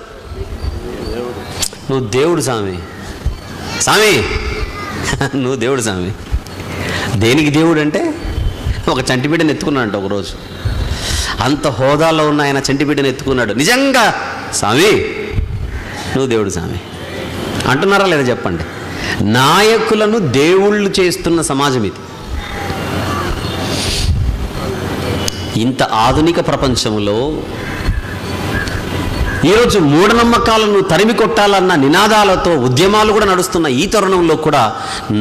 నువ్వు దేవుడు స్వామి, నువ్వు దేవుడు స్వామి. దేనికి దేవుడు అంటే ఒక చంటిబిడ్డను ఎత్తుకున్నాడంట ఒకరోజు. అంత హోదాలో ఉన్న ఆయన చంటిబిడ్డను ఎత్తుకున్నాడు. నిజంగా స్వామి నువ్వు దేవుడు స్వామి అంటున్నారా లేదా చెప్పండి? నాయకులను దేవుళ్ళు చేస్తున్న సమాజం ఇది. ఇంత ఆధునిక ప్రపంచంలో ఈరోజు మూఢనమ్మకాలను తరిమి కొట్టాలన్న నినాదాలతో ఉద్యమాలు కూడా నడుస్తున్న ఈ తరుణంలో కూడా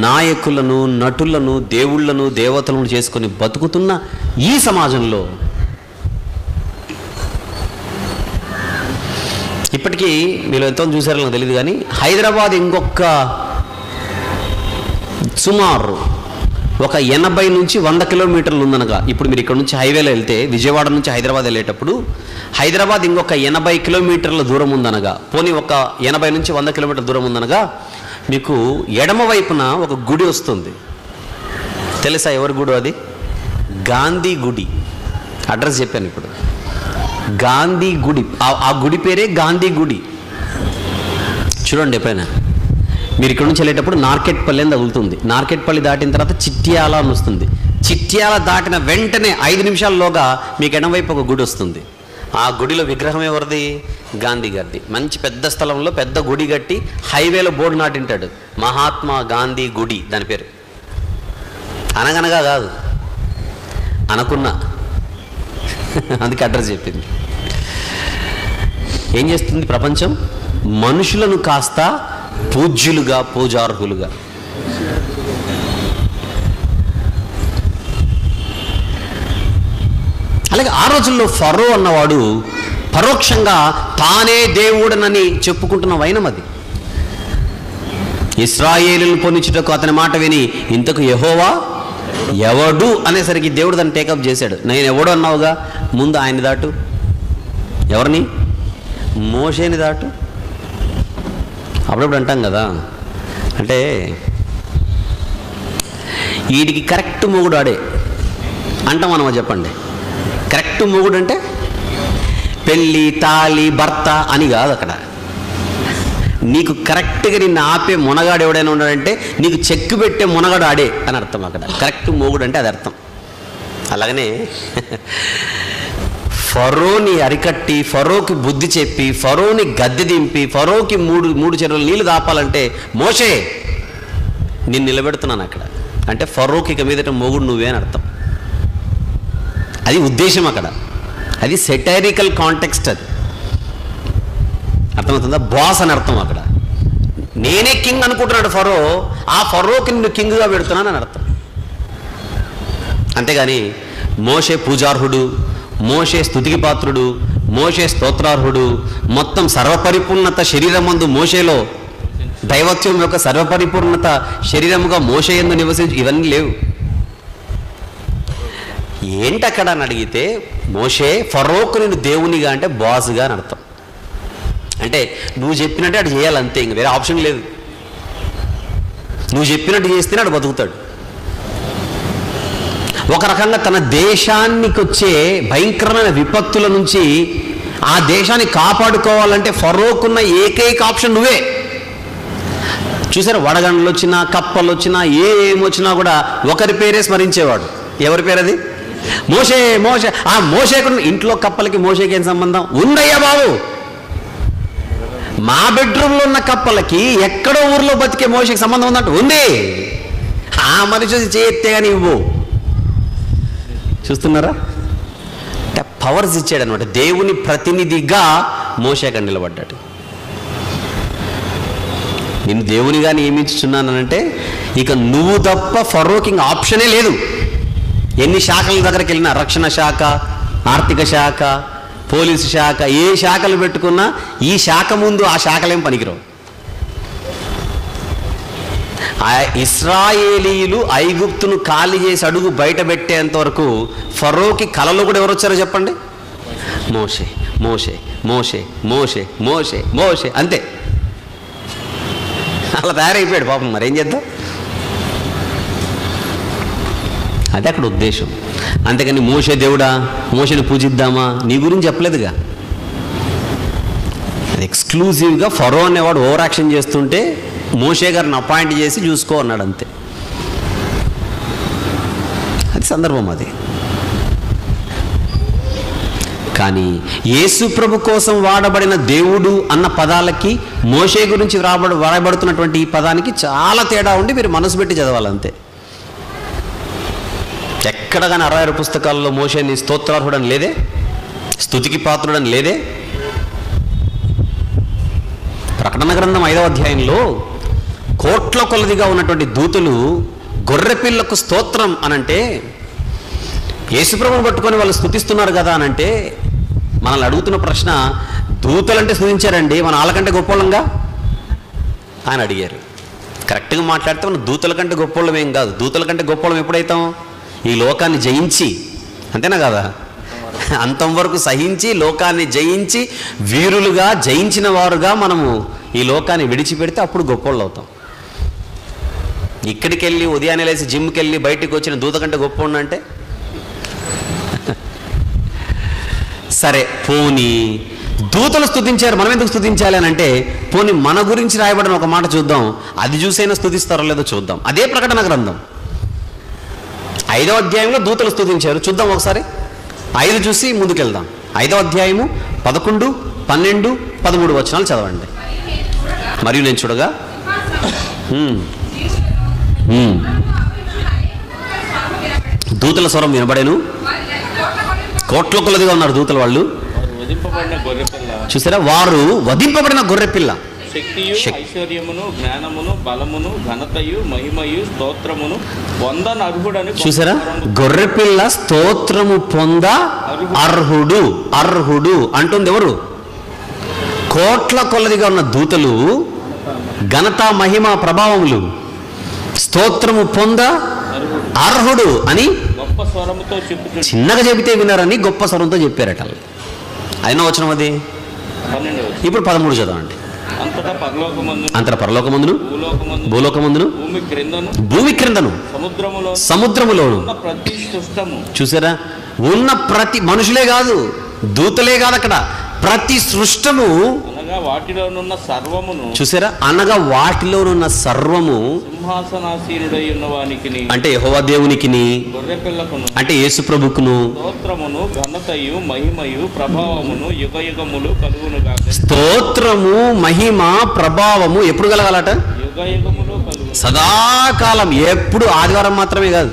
నాయకులను, నటులను, దేవుళ్లను, దేవతలను చేసుకొని బతుకుతున్న ఈ సమాజంలో ఇప్పటికీ మీరు ఎంతో చూసారో నాకు తెలియదు కానీ హైదరాబాద్ ఇంకొక సుమారు ఒక 80 నుంచి 100 కిలోమీటర్లు ఉందనగా, ఇప్పుడు మీరు ఇక్కడ నుంచి హైవేలో వెళ్తే విజయవాడ నుంచి హైదరాబాద్ వెళ్ళేటప్పుడు హైదరాబాద్ ఇంకొక 80 కిలోమీటర్ల దూరం ఉందనగా, పోనీ ఒక 80 నుంచి 100 కిలోమీటర్ల దూరం ఉందనగా మీకు ఎడమ వైపున ఒక గుడి వస్తుంది. తెలుసా ఎవరి గుడి అది? గాంధీ గుడి. అడ్రస్ చెప్పాను ఇప్పుడు. గాంధీ గుడి, ఆ గుడి పేరే గాంధీ గుడి. చూడండి, ఎప్పుడైనా మీరు ఇక్కడ నుంచి వెళ్ళేటప్పుడు నార్కెట్పల్లి అని తగులుతుంది. నార్కెట్పల్లి దాటిన తర్వాత చిట్యాల అని వస్తుంది. చిట్యాల దాటిన వెంటనే 5 నిమిషాల్లోగా మీకు ఎడమవైపు ఒక గుడి వస్తుంది. ఆ గుడిలో విగ్రహం ఎవరిది? గాంధీ గారిది. మంచి పెద్ద స్థలంలో పెద్ద గుడి కట్టి హైవేలో బోర్డు నాటింటాడు, మహాత్మా గాంధీ గుడి దాని పేరు. అనగనగా కాదు, అనుకున్నా, అందుకే అడ్రస్ చెప్పింది. ఏం చేస్తుంది ప్రపంచం? మనుషులను కాస్త పూజ్యులుగా, పూజార్హులుగా. అలాగే ఆ రోజుల్లో ఫరో అన్నవాడు పరోక్షంగా తానే దేవుడనని చెప్పుకుంటున్న వైనం అది. ఇశ్రాయేలును పొందించుటకు అతని మాట విని ఇంతకు యెహోవా ఎవడు అనేసరికి దేవుడు దాన్ని టేకప్ చేశాడు. నేను ఎవడు అన్నావుగా, ముందు ఆయన్ని దాటు. ఎవరిని? మోషేని దాటు. అప్పుడప్పుడు అంటాం కదా, అంటే వీడికి కరెక్ట్ మొగుడు ఆడే అంటాం మనమా? చెప్పండి, కరెక్ట్ మొగుడు అంటే పెళ్ళి, తాళి, భర్త అని కాదు. అక్కడ నీకు కరెక్ట్గా నిన్ను ఆపే మునగాడు ఎవడైనా ఉన్నాడంటే నీకు చెక్కు పెట్టే మునగాడు ఆడే అని అర్థం. అక్కడ కరెక్ట్ మొగుడు అంటే అది అర్థం. అలాగనే ఫరోని అరికట్టి, ఫరోకి బుద్ధి చెప్పి, ఫరోని గద్దె దింపి, ఫరోకి మూడు చెరువులు నీళ్లు దాపాలంటే మోషే నేను నిలబెడుతున్నాను అక్కడ అంటే ఫరోకి ఇక మీదట మొగుడు నువ్వే అని అర్థం. అది ఉద్దేశం అక్కడ. అది సెటైరికల్ కాంటెక్స్ట్. అది అర్థమవుతుందా? బాస్ అని అర్థం. అక్కడ నేనే కింగ్ అనుకుంటున్నాడు ఫరో, ఆ ఫరోకి నిన్ను కింగ్గా పెడుతున్నాను అని అర్థం. అంతేగాని మోషే పూజార్హుడు, మోషే స్తుతికి పాత్రుడు, మోషే స్తోత్రార్హుడు, మొత్తం సర్వపరిపూర్ణత శరీరమందు మోషేలో, దైవత్వం యొక్క సర్వపరిపూర్ణత శరీరముగా మోషే యందు నివసించి, ఇవన్నీ లేవు. ఏంటక్కడ అని అడిగితే మోషే ఫరోకు నేను దేవునిగా అంటే బాస్గా అని అర్థం. అంటే నువ్వు చెప్పినట్టే అటు చేయాలంతే, ఇంక వేరే ఆప్షన్ లేదు. నువ్వు చెప్పినట్టు చేస్తేనే అటు బతుకుతాడు. ఒక రకంగా తన దేశానికి వచ్చే భయంకరమైన విపత్తుల నుంచి ఆ దేశాన్ని కాపాడుకోవాలంటే ఫరోకున్న ఏకైక ఆప్షన్ నువ్వే. చూసారా, వడగండ్లు వచ్చినా, కప్పలు వచ్చినా, ఏమొచ్చినా కూడా ఒకరి పేరే స్మరించేవాడు. ఎవరి పేరు అది? మోషే. మోషే. ఆ మోషేకు ఇంట్లో కప్పలకి మోషేకి ఏం సంబంధం ఉందయ్యా బాబు? మా బెడ్రూమ్లో ఉన్న కప్పలకి ఎక్కడో ఊర్లో బతికే మోషేకి సంబంధం ఉందంట. ఉంది. ఆ మనిషి చేస్తే కానీ ఇవ్వు. చూస్తున్నారా? అంటే పవర్స్ ఇచ్చాడు అనమాట. దేవుని ప్రతినిధిగా మోషే అక్కడ నిలబడ్డాడు. నేను దేవునిగా నియమించుచున్నానంటే ఇక నువ్వు తప్ప ఫరోకి ఇంకా ఆప్షనే లేదు. ఎన్ని శాఖల దగ్గరికి వెళ్ళినా, రక్షణ శాఖ, ఆర్థిక శాఖ, పోలీసు శాఖ, ఏ శాఖలు పెట్టుకున్నా ఈ శాఖ ముందు ఆ శాఖలేం పనికిరావు. ఇశ్రాయేలీయులు ఐగుప్తును ఖాళీ చేసి అడుగు బయట పెట్టేంత వరకు ఫరోకి కలలో కూడా ఎవరు వచ్చారో చెప్పండి? మోషే, మోషే, మోషే, మోషే, మోషే, మోషే, అంతే. అలా తయారైపోయాడు పాపం. మరి ఏం చేద్దాం? అదే అక్కడ ఉద్దేశం. అంతేకాని మోషే దేవుడా, మోషేని పూజిద్దామా, నీ గురించి చెప్పలేదుగా. ఎక్స్క్లూజివ్గా ఫరో అనేవాడు ఓవర్ యాక్షన్ చేస్తుంటే మోషే గారిని అపాయింట్ చేసి చూసుకో అన్నాడు, అంతే. అది సందర్భం అది. కానీ యేసు ప్రభు కోసం వాడబడిన దేవుడు అన్న పదాలకి మోషే గురించి వాడబడుతున్నటువంటి ఈ పదానికి చాలా తేడా ఉండి మీరు మనసు పెట్టి చదవాలంతే. ఎక్కడ కానీ 66 పుస్తకాల్లో మోషేని స్తోత్రార్హుడని లేదే, స్తుతికి పాత్రుడని లేదే. ప్రకటన గ్రంథం 5వ అధ్యాయంలో కోట్ల కొలదిగా ఉన్నటువంటి దూతలు గొర్రెపిల్లకు స్తోత్రం అనంటే, యేసుప్రభుని పట్టుకొని వాళ్ళు స్తుతిస్తున్నారు కదా అనంటే, మనల్ని అడుగుతున్న ప్రశ్న, దూతలంటే స్తుతించారండి, మన వాళ్ళకంటే గొప్పోళ్ళంగా ఆయన అడిగారు. కరెక్ట్గా మాట్లాడితే మనం దూతల కంటే గొప్పోళ్ళం ఏం కాదు. దూతల కంటే గొప్పోళ్ళం ఎప్పుడైతాం? ఈ లోకాన్ని జయించి, అంతేనా కదా, అంతం వరకు సహించి లోకాన్ని జయించి వీరులుగా జయించిన వారుగా మనము ఈ లోకాన్ని విడిచిపెడితే అప్పుడు గొప్పోళ్ళు అవుతాం. ఇక్కడికి వెళ్ళి ఉదయాన్నే లేసి జిమ్కి వెళ్ళి బయటికి వచ్చిన దూత కంటే గొప్పోళ్ళు అంటే సరే. పోనీ దూతలు స్తుతించారు, మనం ఎందుకు స్తుతించాలి అని అంటే, పోనీ మన గురించి రాయబడిన ఒక మాట చూద్దాం, అది చూసైనా స్తుతిస్తారో లేదో చూద్దాం. అదే ప్రకటన గ్రంథం 5వ అధ్యాయంలో దూతలు స్తుతించారు. చూద్దాం ఒకసారి. 5 చూసి ముందుకెళ్దాం. 5వ అధ్యాయము 11, 12, 13 వచనాలు చదవండి. మరియు నేను చూడగా దూతల స్వరం వినబడేను. కోట్ల కొలదిగా ఉన్నారు దూతలు. వాళ్ళు చూసారా, వారు వధింపబడిన గొర్రెపిల్ల. ఐశ్వర్యమును, జ్ఞానమును, బలమును, ఘనతయు, మహిమయు, స్తోత్రమును పొందనర్హుడని. చూసారా, గొర్రెపిల్ల స్తోత్రము పొంద అర్హుడు. అర్హుడు అంటుంది ఎవరు? కోట్ల కొలదిగా ఉన్న దూతలు ఘనత, మహిమ, ప్రభావములు, స్తోత్రము పొంద అర్హుడు అని గొప్ప స్వరముతో చెప్పు. చిన్నగా చెబితే వినారని గొప్ప స్వరంతో చెప్పారట. అయినా వచనం అది. ఇప్పుడు 13 చదవండి. అంతటా పరలోకమందును, భూలోకమందును, భూమి క్రిందను, సముద్రములోను. చూసారా, ఉన్న ప్రతి మనుషులే కాదు, దూతలే కాదు, అక్కడ ప్రతి సృష్టము. వాటిలోనున్న సర్వమును. చూసారా, అనగా వాటిలోనున్న సర్వము సింహాసనాసీనుడై ఉన్నవానికిని, అంటే యెహోవా దేవునికిని, గొర్రెపిల్లకును, అంటే యేసు ప్రభుకును స్తోత్రమును, ఘనతయు, మహిమయు, ప్రభావమును యుగయుగములు కలుగునుగాక. స్తోత్రము, మహిమ, ప్రభావము ఎప్పుడు కలగాలట? యుగయుగములు కలుగు. సదాకాలం, ఎప్పుడు, ఆదివారం మాత్రమే కాదు,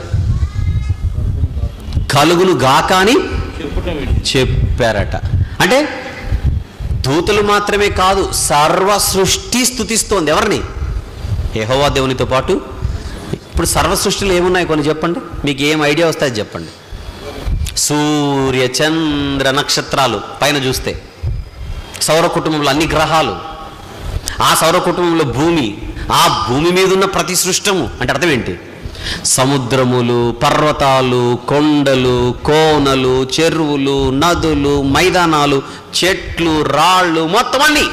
కలుగును గాక అని చెప్పారట. అంటే దూతలు మాత్రమే కాదు, సర్వ సృష్టి స్తుతిస్తోంది ఎవరిని? యెహోవా దేవునితో పాటు. ఇప్పుడు సర్వ సృష్టిలో ఏమున్నాయి కొన్ని చెప్పండి, మీకు ఏం ఐడియా వస్తాయి చెప్పండి. సూర్య, చంద్ర, నక్షత్రాలు పైన చూస్తే, సౌర కుటుంబంలో అన్ని గ్రహాలు, ఆ సౌర కుటుంబంలో భూమి, ఆ భూమి మీద ఉన్న ప్రతి సృష్టము. అంటే అర్థం ఏంటి? సముద్రములు, పర్వతాలు, కొండలు, కోనలు, చెరువులు, నదులు, మైదానాలు, చెట్లు, రాళ్ళు, మొత్తం అన్నీ.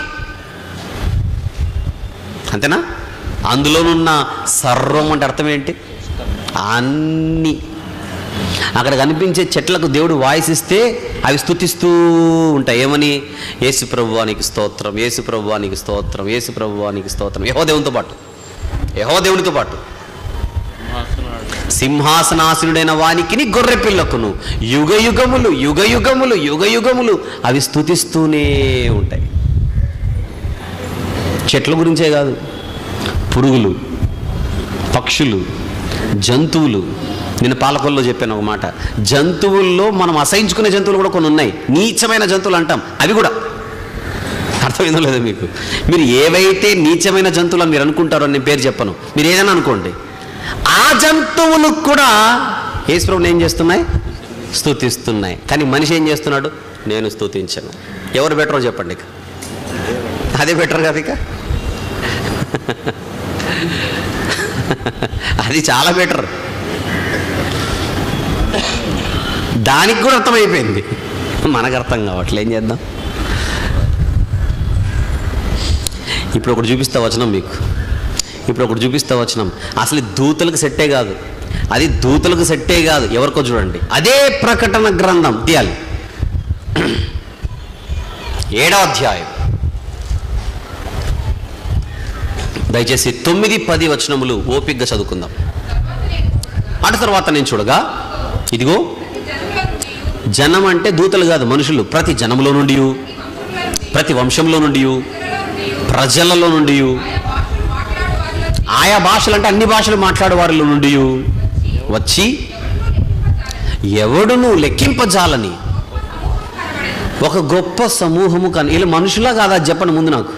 అంతేనా? అందులోనున్న సర్వం అంటే అర్థం ఏంటి? అన్నీ. అక్కడ కనిపించే చెట్లకు దేవుడు వాయిస్ ఇస్తే అవి స్తుతిస్తూ ఉంటాయి. ఏమని? యేసు ప్రభువానికి స్తోత్రం, యేసు ప్రభువానికి స్తోత్రం, యేసు ప్రభువానికి స్తోత్రం. యెహోవా దేవునితో పాటు, యెహోవా దేవునితో పాటు సింహాసనాసీనుడైన వానికిని, గొర్రెపిల్లకును యుగయుగములు, యుగయుగములు, యుగయుగములు అవి స్తుతిస్తూనే ఉంటాయి. చెట్ల గురించే కాదు, పురుగులు, పక్షులు, జంతువులు, నేను పాలకొల్లో చెప్పాను ఒక మాట, జంతువుల్లో మనం అసహించుకునే జంతువులు కూడా కొన్ని ఉన్నాయి, నీచమైన జంతువులు అంటాం, అవి కూడా. అర్థమైందో లేదో మీకు? మీరు ఏవైతే నీచమైన జంతువులు అని మీరు అనుకుంటారో, నేను పేరు చెప్పను, మీరు ఏదైనా అనుకోండి, ఆ జంతువులు కూడా యేసుప్రభుని ఏం చేస్తున్నాయి? స్తుతిస్తున్నాయి. కానీ మనిషి ఏం చేస్తున్నాడు? నేను స్తుతించను. ఎవరు బెటరో చెప్పండి ఇక? అదే బెటర్ కదా ఇక? అది చాలా బెటర్. దానికి కూడా అర్థమైపోయింది, మనకు అర్థం కావట్లే, ఏం చేద్దాం? ఇప్పుడు ఒకటి చూపిస్తా వచనం మీకు, అసలు దూతలకు సెట్టే కాదు, అది దూతలకు సెట్టే కాదు, ఎవరికో చూడండి. అదే ప్రకటన గ్రంథం తీయాలి, 7వ అధ్యాయం, దయచేసి 9, 10 వచనములు ఓపికగా చదువుకుందాం. అటు తర్వాత నేను చూడగా, ఇదిగో జనం అంటే దూతలు కాదు, మనుషులు, ప్రతి జనములో నుండి, ప్రతి వంశంలో నుండి, ప్రజలలో నుండి, ఆయా భాషలు అంటే అన్ని భాషలు మాట్లాడే వారిలో నుండి వచ్చి ఎవడును లెక్కింపజాలని ఒక గొప్ప సమూహము. కానీ వీళ్ళు మనుషులా కాదా చెప్పండి ముందు నాకు?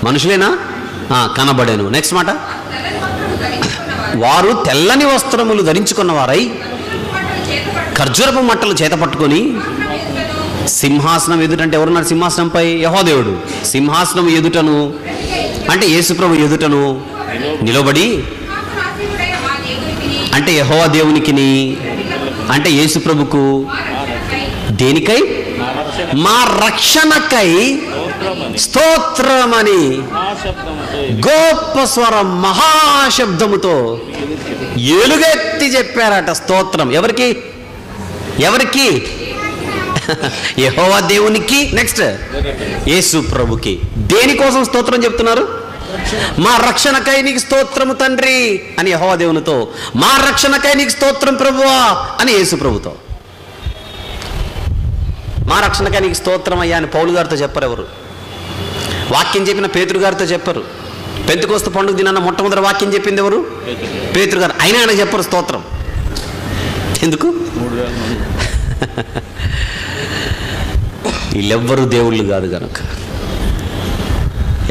మనుషులేనా? కనబడేను. నెక్స్ట్ మాట, వారు తెల్లని వస్త్రములు ధరించుకున్నవారై ఖర్జూరపు మట్టలు చేత పట్టుకొని సింహాసనం ఎదుటంటే ఎవరున్నారు? సింహాసనంపై యెహోవాదేవుడు. సింహాసనం ఎదుటను అంటే యేసుప్రభు ఎదుటను నిలబడి, అంటే యెహోవా దేవునికిని, అంటే యేసుప్రభుకు, దేనికై? మా రక్షణకై స్తోత్రమని గొప్ప స్వరం మహాశబ్దముతో ఎలుగెత్తి చెప్పారట స్తోత్రం. ఎవరికి? యెహోవా దేవునికి. నెక్స్ట్ యేసు ప్రభుకి. దేనికోసం స్తోత్రం చెప్తున్నారు? మా రక్షణకై నీకు స్తోత్రము తండ్రి అని యెహోవా దేవునితో, మా రక్షణకై నీకు స్తోత్రం ప్రభువా అని యేసు ప్రభుతో. మా రక్షణకై నీకు స్తోత్రం అయ్యా అని పౌలు గారితో చెప్పరు ఎవరు. వాక్యం చెప్పిన పేతురు గారితో చెప్పరు. పెంతెకోస్తు పండుగ దినాన మొట్టమొదటి వాక్యం చెప్పింది ఎవరు? పేతురు గారు. అయినా ఆయన చెప్పరు స్తోత్రం. ఎందుకు? వీళ్ళెవ్వరూ దేవుళ్ళు కాదు కనుక.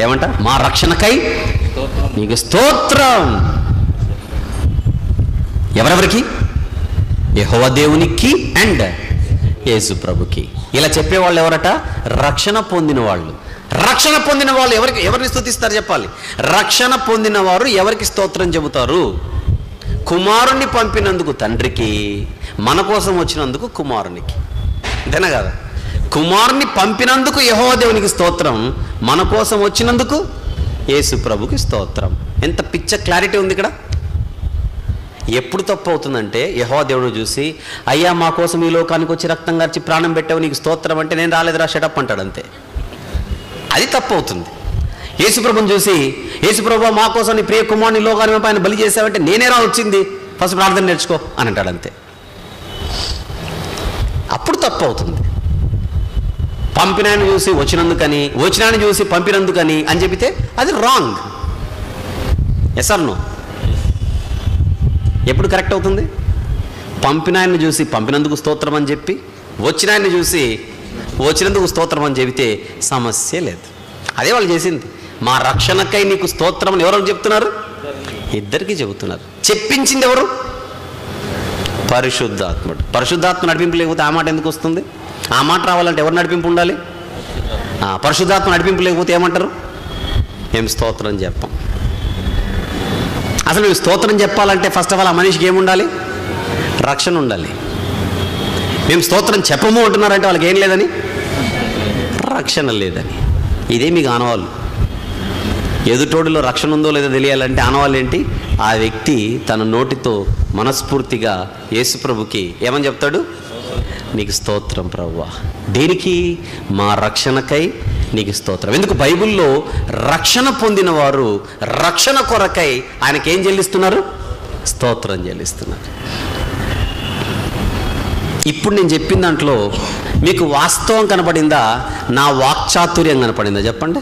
ఏమంట? మా రక్షణకై నీకు స్తోత్రం. ఎవరెవరికి? యెహోవా దేవునికి అండ్ యేసు ప్రభుకి. ఇలా చెప్పేవాళ్ళు ఎవరట? రక్షణ పొందిన వాళ్ళు. రక్షణ పొందిన వాళ్ళు ఎవరిని స్తుతిస్తారు చెప్పాలి? రక్షణ పొందిన వారు ఎవరికి స్తోత్రం చెబుతారు? కుమారుణ్ణి పంపినందుకు తండ్రికి, మన కోసం వచ్చినందుకు కుమారునికి. అంతేనా కదా? కుమారుని పంపినందుకు యెహోవా దేవునికి స్తోత్రం, మన కోసం వచ్చినందుకు యేసు ప్రభుకి స్తోత్రం. ఎంత పిచ్చ క్లారిటీ ఉంది ఇక్కడ. ఎప్పుడు తప్పు అవుతుందంటే, యెహోవా దేవుడు చూసి, అయ్యా మా కోసం ఈ లోకానికి వచ్చి రక్తం గార్చి ప్రాణం పెట్టావు, నీకు స్తోత్రం అంటే, నేను రాలేదురా షటప్ అంటాడు అంతే. అది తప్పు అవుతుంది. యేసుప్రభుని చూసి, యేసుప్రభు మా కోసం నీ ప్రియ కుమారుని లోకానికి ఆయన బలి చేసావంటే, నేనేరా వచ్చింది, ఫస్ట్ ప్రార్థన నేర్చుకో అని అంటాడు అంతే. అప్పుడు తప్పు అవుతుంది. పంపినాయని చూసి వచ్చినందుకని, వచ్చినాన్ని చూసి పంపినందుకని అని చెబితే అది రాంగ్. Yes or no? ఎప్పుడు కరెక్ట్ అవుతుంది? పంపినాయన్ని చూసి పంపినందుకు స్తోత్రం అని చెప్పి, వచ్చినాయన్ని చూసి వచ్చినందుకు స్తోత్రం అని చెబితే సమస్య లేదు. అదే వాళ్ళు చేసింది. మా రక్షణకై నీకు స్తోత్రం అని ఎవరు చెప్తున్నారు? ఇద్దరికి చెబుతున్నారు. చెప్పించింది ఎవరు? పరిశుద్ధాత్ముడు. పరిశుద్ధాత్మ నడిపింపు లేకపోతే ఆ మాట ఎందుకు వస్తుంది? ఆ మాట రావాలంటే ఎవరు నడిపింపు ఉండాలి? పరిశుద్ధాత్మ నడిపింపు లేకపోతే ఏమంటారు? ఏం స్తోత్రం చెప్పం. అసలు మేము స్తోత్రం చెప్పాలంటే ఫస్ట్ ఆఫ్ ఆల్ ఆ మనిషికి ఏముండాలి? రక్షణ ఉండాలి. మేము స్తోత్రం చెప్పము అంటున్నారంటే వాళ్ళకి ఏం లేదని? రక్షణ లేదని. ఇదే మీకు ఆనవాళ్ళు. ఎదుటోడిలో రక్షణ ఉందో లేదో తెలియాలంటే ఆనవాళ్ళు ఏంటి? ఆ వ్యక్తి తన నోటితో మనస్ఫూర్తిగా యేసుప్రభుకి ఏమని చెప్తాడు? నీకు స్తోత్రం ప్రభువా. దేనికి? మా రక్షణకై నీకు స్తోత్రం. ఎందుకు? బైబిల్లో రక్షణ పొందిన వారు రక్షణ కొరకై ఆయనకి ఏం చెల్లిస్తున్నారు? స్తోత్రం చెల్లిస్తున్నారు. ఇప్పుడు నేను చెప్పిన దాంట్లో మీకు వాస్తవం కనపడిందా? నా వాక్చాతుర్యం కనపడిందా? చెప్పండి.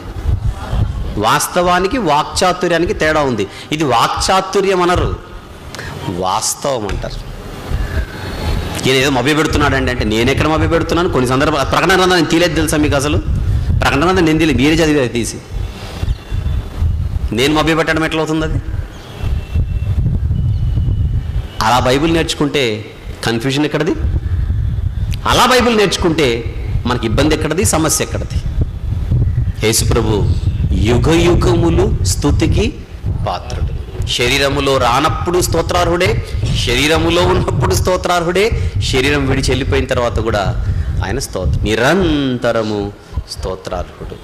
వాస్తవానికి వాక్చాతుర్యానికి తేడా ఉంది. ఇది వాక్చాతుర్యం అనరు, వాస్తవం అంటారు. ఈయన ఏదో మభ్య పెడుతున్నాడండి అంటే నేను ఎక్కడ మభ్య పెడుతున్నాను? కొన్ని సందర్భాలు ప్రకటన గ్రంథం నేను తీలేదు తెలుసా మీకు? అసలు ప్రకటన గ్రంథం నేను తీయలేదు, మీరే చదివేది తీసి. నేను మభ్య పెట్టడం ఎట్లా అవుతుంది? అది అలా బైబిల్ నేర్చుకుంటే కన్ఫ్యూజన్ ఎక్కడది? అలా బైబిల్ నేర్చుకుంటే మనకి ఇబ్బంది ఎక్కడది? సమస్య ఎక్కడది? యేసుప్రభు యుగ యుగములు స్తుతికి పాత్రుడు. శరీరములో రానప్పుడు స్తోత్రార్హుడే, శరీరములో ఉన్నప్పుడు స్తోత్రార్హుడే, శరీరం విడిచి వెళ్ళిపోయిన తర్వాత కూడా ఆయన నిరంతరము స్తోత్రార్హుడు.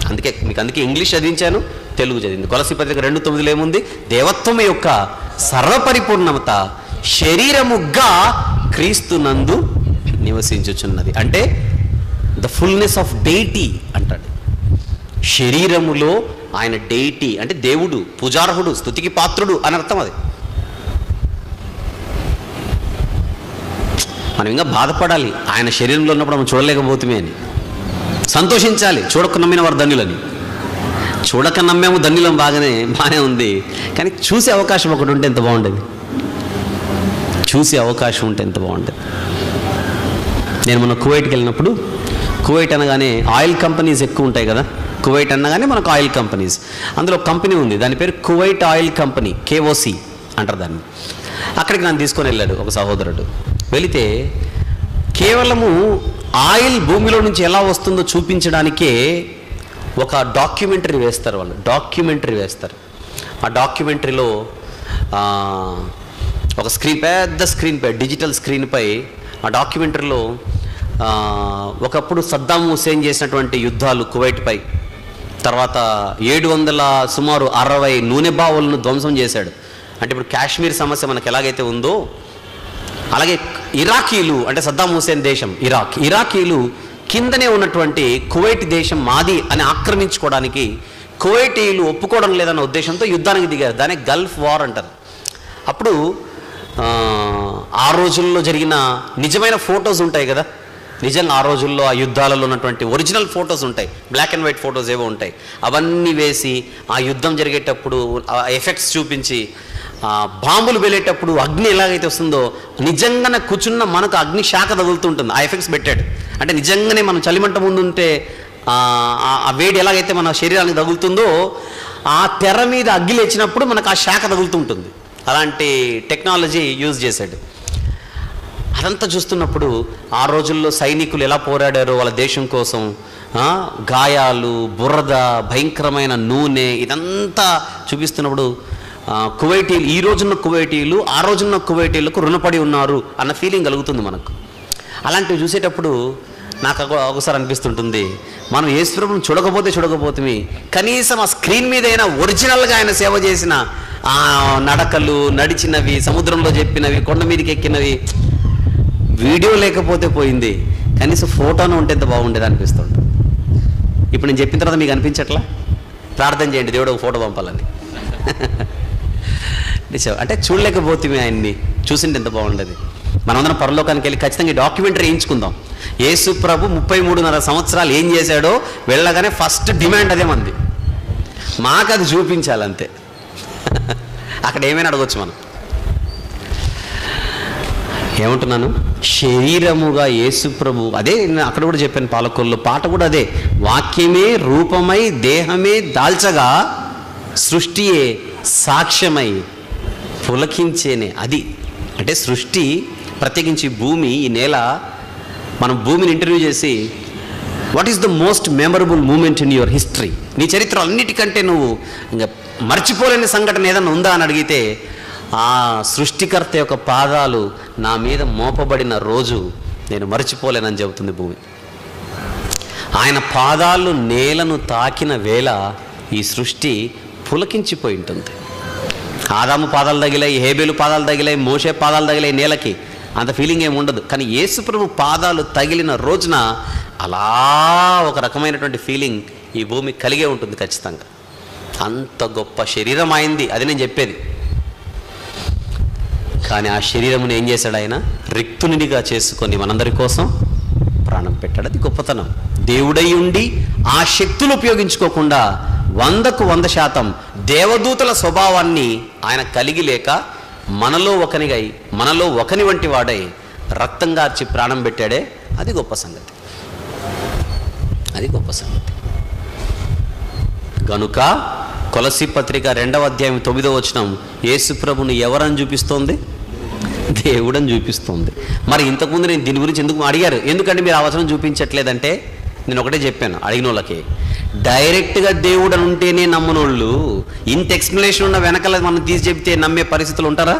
అందుకే ఇంగ్లీష్ చదివించాను, తెలుగు చదివింది. కొలస్సీ పత్రిక 2:9 ఏముంది? దేవత్వం యొక్క సర్వపరిపూర్ణత శరీరముగా క్రీస్తునందు నివసించుచున్నది. అంటే ద ఫుల్నెస్ ఆఫ్ డెయిటీ అంటాడు. శరీరములో ఆయన డెయిటీ అంటే దేవుడు, పూజార్హుడు, స్తుతికి పాత్రుడు అని అర్థం. అది మనం ఇంకా బాధపడాలి, ఆయన శరీరంలో ఉన్నప్పుడు మనం చూడలేకపోతుమే అని. సంతోషించాలి, చూడక నమ్మిన వారు ధన్యులని. చూడక నమ్మాము ధన్యులం, బాగానే ఉంది. కానీ చూసే అవకాశం ఒకటి ఉంటే ఎంత బాగుండేది. చూసే అవకాశం ఉంటే ఎంత బాగుండేది. నేను మొన్న కువైట్కి వెళ్ళినప్పుడు, కువైట్ అనగానే ఆయిల్ కంపెనీస్ ఎక్కువ ఉంటాయి కదా. కువైట్ అనగానే మనకు ఆయిల్ కంపెనీస్, అందులో కంపెనీ ఉంది, దాని పేరు కువైట్ ఆయిల్ కంపెనీ, KOC అంటారు దాన్ని. అక్కడికి నన్ను తీసుకొని వెళ్ళాడు ఒక సహోదరుడు. వెళితే కేవలము ఆయిల్ భూమిలో నుంచి ఎలా వస్తుందో చూపించడానికే ఒక డాక్యుమెంటరీ వేస్తారు వాళ్ళు. ఆ డాక్యుమెంటరీలో ఒక పెద్ద స్క్రీన్పై, డిజిటల్ స్క్రీన్పై ఆ డాక్యుమెంటరీలో ఒకప్పుడు సద్దాం హుసేన్ చేసినటువంటి యుద్ధాలు కువైట్పై, తర్వాత 700 సుమారు 60 నూనె బావులను ధ్వంసం చేశాడు. అంటే ఇప్పుడు కాశ్మీర్ సమస్య మనకు ఎలాగైతే ఉందో అలాగే ఇరాకీలు, అంటే సద్దాం హుసేన్ దేశం ఇరాకీలు కిందనే ఉన్నటువంటి కువైట్ దేశం మాది అని ఆక్రమించుకోవడానికి కువైటీలు ఒప్పుకోవడం లేదన్న ఉద్దేశంతో యుద్ధానికి దిగారు. దాన్ని గల్ఫ్ వార్ అంటారు. అప్పుడు ఆ రోజుల్లో జరిగిన నిజమైన ఫొటోస్ ఉంటాయి కదా, నిజంగా ఆ రోజుల్లో ఆ యుద్ధాలలో ఉన్నటువంటి ఒరిజినల్ ఫొటోస్ ఉంటాయి, బ్లాక్ అండ్ వైట్ ఫొటోస్ ఏవో ఉంటాయి. అవన్నీ వేసి ఆ యుద్ధం జరిగేటప్పుడు ఆ ఎఫెక్ట్స్ చూపించి, బాంబులు వెళ్ళేటప్పుడు అగ్ని ఎలాగైతే వస్తుందో నిజంగానే కూర్చున్న మనకు అగ్ని శాఖ తగులుతుంటుంది. ఆ ఎఫెక్ట్స్ పెట్టాడు. అంటే నిజంగానే మనం చలిమంట ముందు ఉంటే ఆ వేడి ఎలాగైతే మన శరీరానికి తగులుతుందో ఆ తెర మీద అగ్గి లేచినప్పుడు మనకు ఆ శాఖ తగులుతుంటుంది. అలాంటి టెక్నాలజీ యూజ్ చేశాడు. అదంతా చూస్తున్నప్పుడు ఆ రోజుల్లో సైనికులు ఎలా పోరాడారో వాళ్ళ దేశం కోసం, గాయాలు, బురద, భయంకరమైన నూనె, ఇదంతా చూపిస్తున్నప్పుడు కువైటీలు, ఈ రోజున్న కువైటీలు ఆ రోజున్న కువైటీలకు రుణపడి ఉన్నారు అన్న ఫీలింగ్ కలుగుతుంది మనకు. అలాంటివి చూసేటప్పుడు నాకు ఒకసారి అనిపిస్తుంటుంది, మనం యేసుప్రభువుని చూడకపోతే కనీసం ఆ స్క్రీన్ మీద అయినా ఒరిజినల్గా ఆయన సేవ చేసిన ఆ నడకలు, నడిచినవి, సముద్రంలో చెప్పినవి, కొండ మీదకి ఎక్కినవి వీడియో లేకపోతే పోయింది, కనీసం ఫోటోను ఉంటే ఎంత బాగుండేది అనిపిస్తుంటుంది. ఇప్పుడు నేను చెప్పిన తర్వాత మీకు అనిపించట్లా? ప్రార్థన చేయండి, దేవుడు ఒక ఫోటో పంపాలని. అంటే చూడలేకపోతే ఆయన్ని చూసింటే ఎంత బాగుండేది. మనమందరం పరలోకానికి వెళ్ళి ఖచ్చితంగా డాక్యుమెంటరీ వేయించుకుందాం. యేసు ప్రభు 33.5 సంవత్సరాలు ఏం చేశాడో వెళ్ళగానే ఫస్ట్ డిమాండ్ అదే మంది, మాకు అది చూపించాలంతే. అక్కడ ఏమైనా అడగొచ్చు మనం. ఏమంటున్నాను? శరీరముగా యేసు ప్రభు, అదే అక్కడ కూడా చెప్పాను, పాలకొల్లో పాట కూడా అదే, వాక్యమే రూపమై దేహమే దాల్చగా సృష్టియే సాక్ష్యమై పులకించేనే. అది అంటే సృష్టి, ప్రత్యేకించి భూమి, ఈ నేల, మనం భూమిని ఇంటర్వ్యూ చేసి what is the most memorable moment in your history, నీ చరిత్ర అన్నిటికంటే నువ్వు ఇంకా మర్చిపోలేని సంఘటన ఏదన్నా ఉందా అని అడిగితే ఆ సృష్టికర్త యొక్క పాదాలు నా మీద మోపబడిన రోజు నేను మర్చిపోలేనని చెబుతుంది భూమి. ఆయన పాదాలు నేలను తాకిన వేళ ఈ సృష్టి పులకించిపోయి ఉంటుంది. ఆదాము పాదాలు తగిలాయి, హేబేలు పాదాలు తగిలాయి, మోషే పాదాలు తగిలాయి నేలకి, అంత ఫీలింగ్ ఏమి ఉండదు. కానీ యేసుప్రభు పాదాలు తగిలిన రోజున అలా ఒక రకమైనటువంటి ఫీలింగ్ ఈ భూమి కలిగే ఉంటుంది ఖచ్చితంగా. అంత గొప్ప శరీరం అయింది, అది నేను చెప్పేది. కానీ ఆ శరీరమును ఏం చేశాడు ఆయన? రిక్తునిగా చేసుకొని మనందరి కోసం ప్రాణం పెట్టాడు. అది గొప్పతనం. దేవుడై ఉండి ఆ శక్తులు ఉపయోగించుకోకుండా 100% దేవదూతల స్వభావాన్ని ఆయన కలిగి లేక మనలో ఒకని వంటి వాడై రక్తం కార్చి ప్రాణం పెట్టాడే, అది గొప్ప సంగతి. అది గొప్ప సంగతి. గనుక కొలస్సీ పత్రిక 2వ అధ్యాయం 9వ వచనం యేసు ప్రభుని ఎవరని చూపిస్తోంది? దేవుడని చూపిస్తోంది. మరి ఇంతకుముందు నేను దీని గురించి ఎందుకు అడిగారు, ఎందుకంటే మీరు ఆ వచనం చూపించట్లేదంటే నేను ఒకటే చెప్పాను అడిగిన వాళ్ళకి, డైరెక్ట్గా దేవుడు అని ఉంటేనే నమ్మనోళ్ళు ఇంత ఎక్స్ప్లెనేషన్ ఉన్న వెనకాల మనం తీసి చెప్తే నమ్మే పరిస్థితులు ఉంటారా?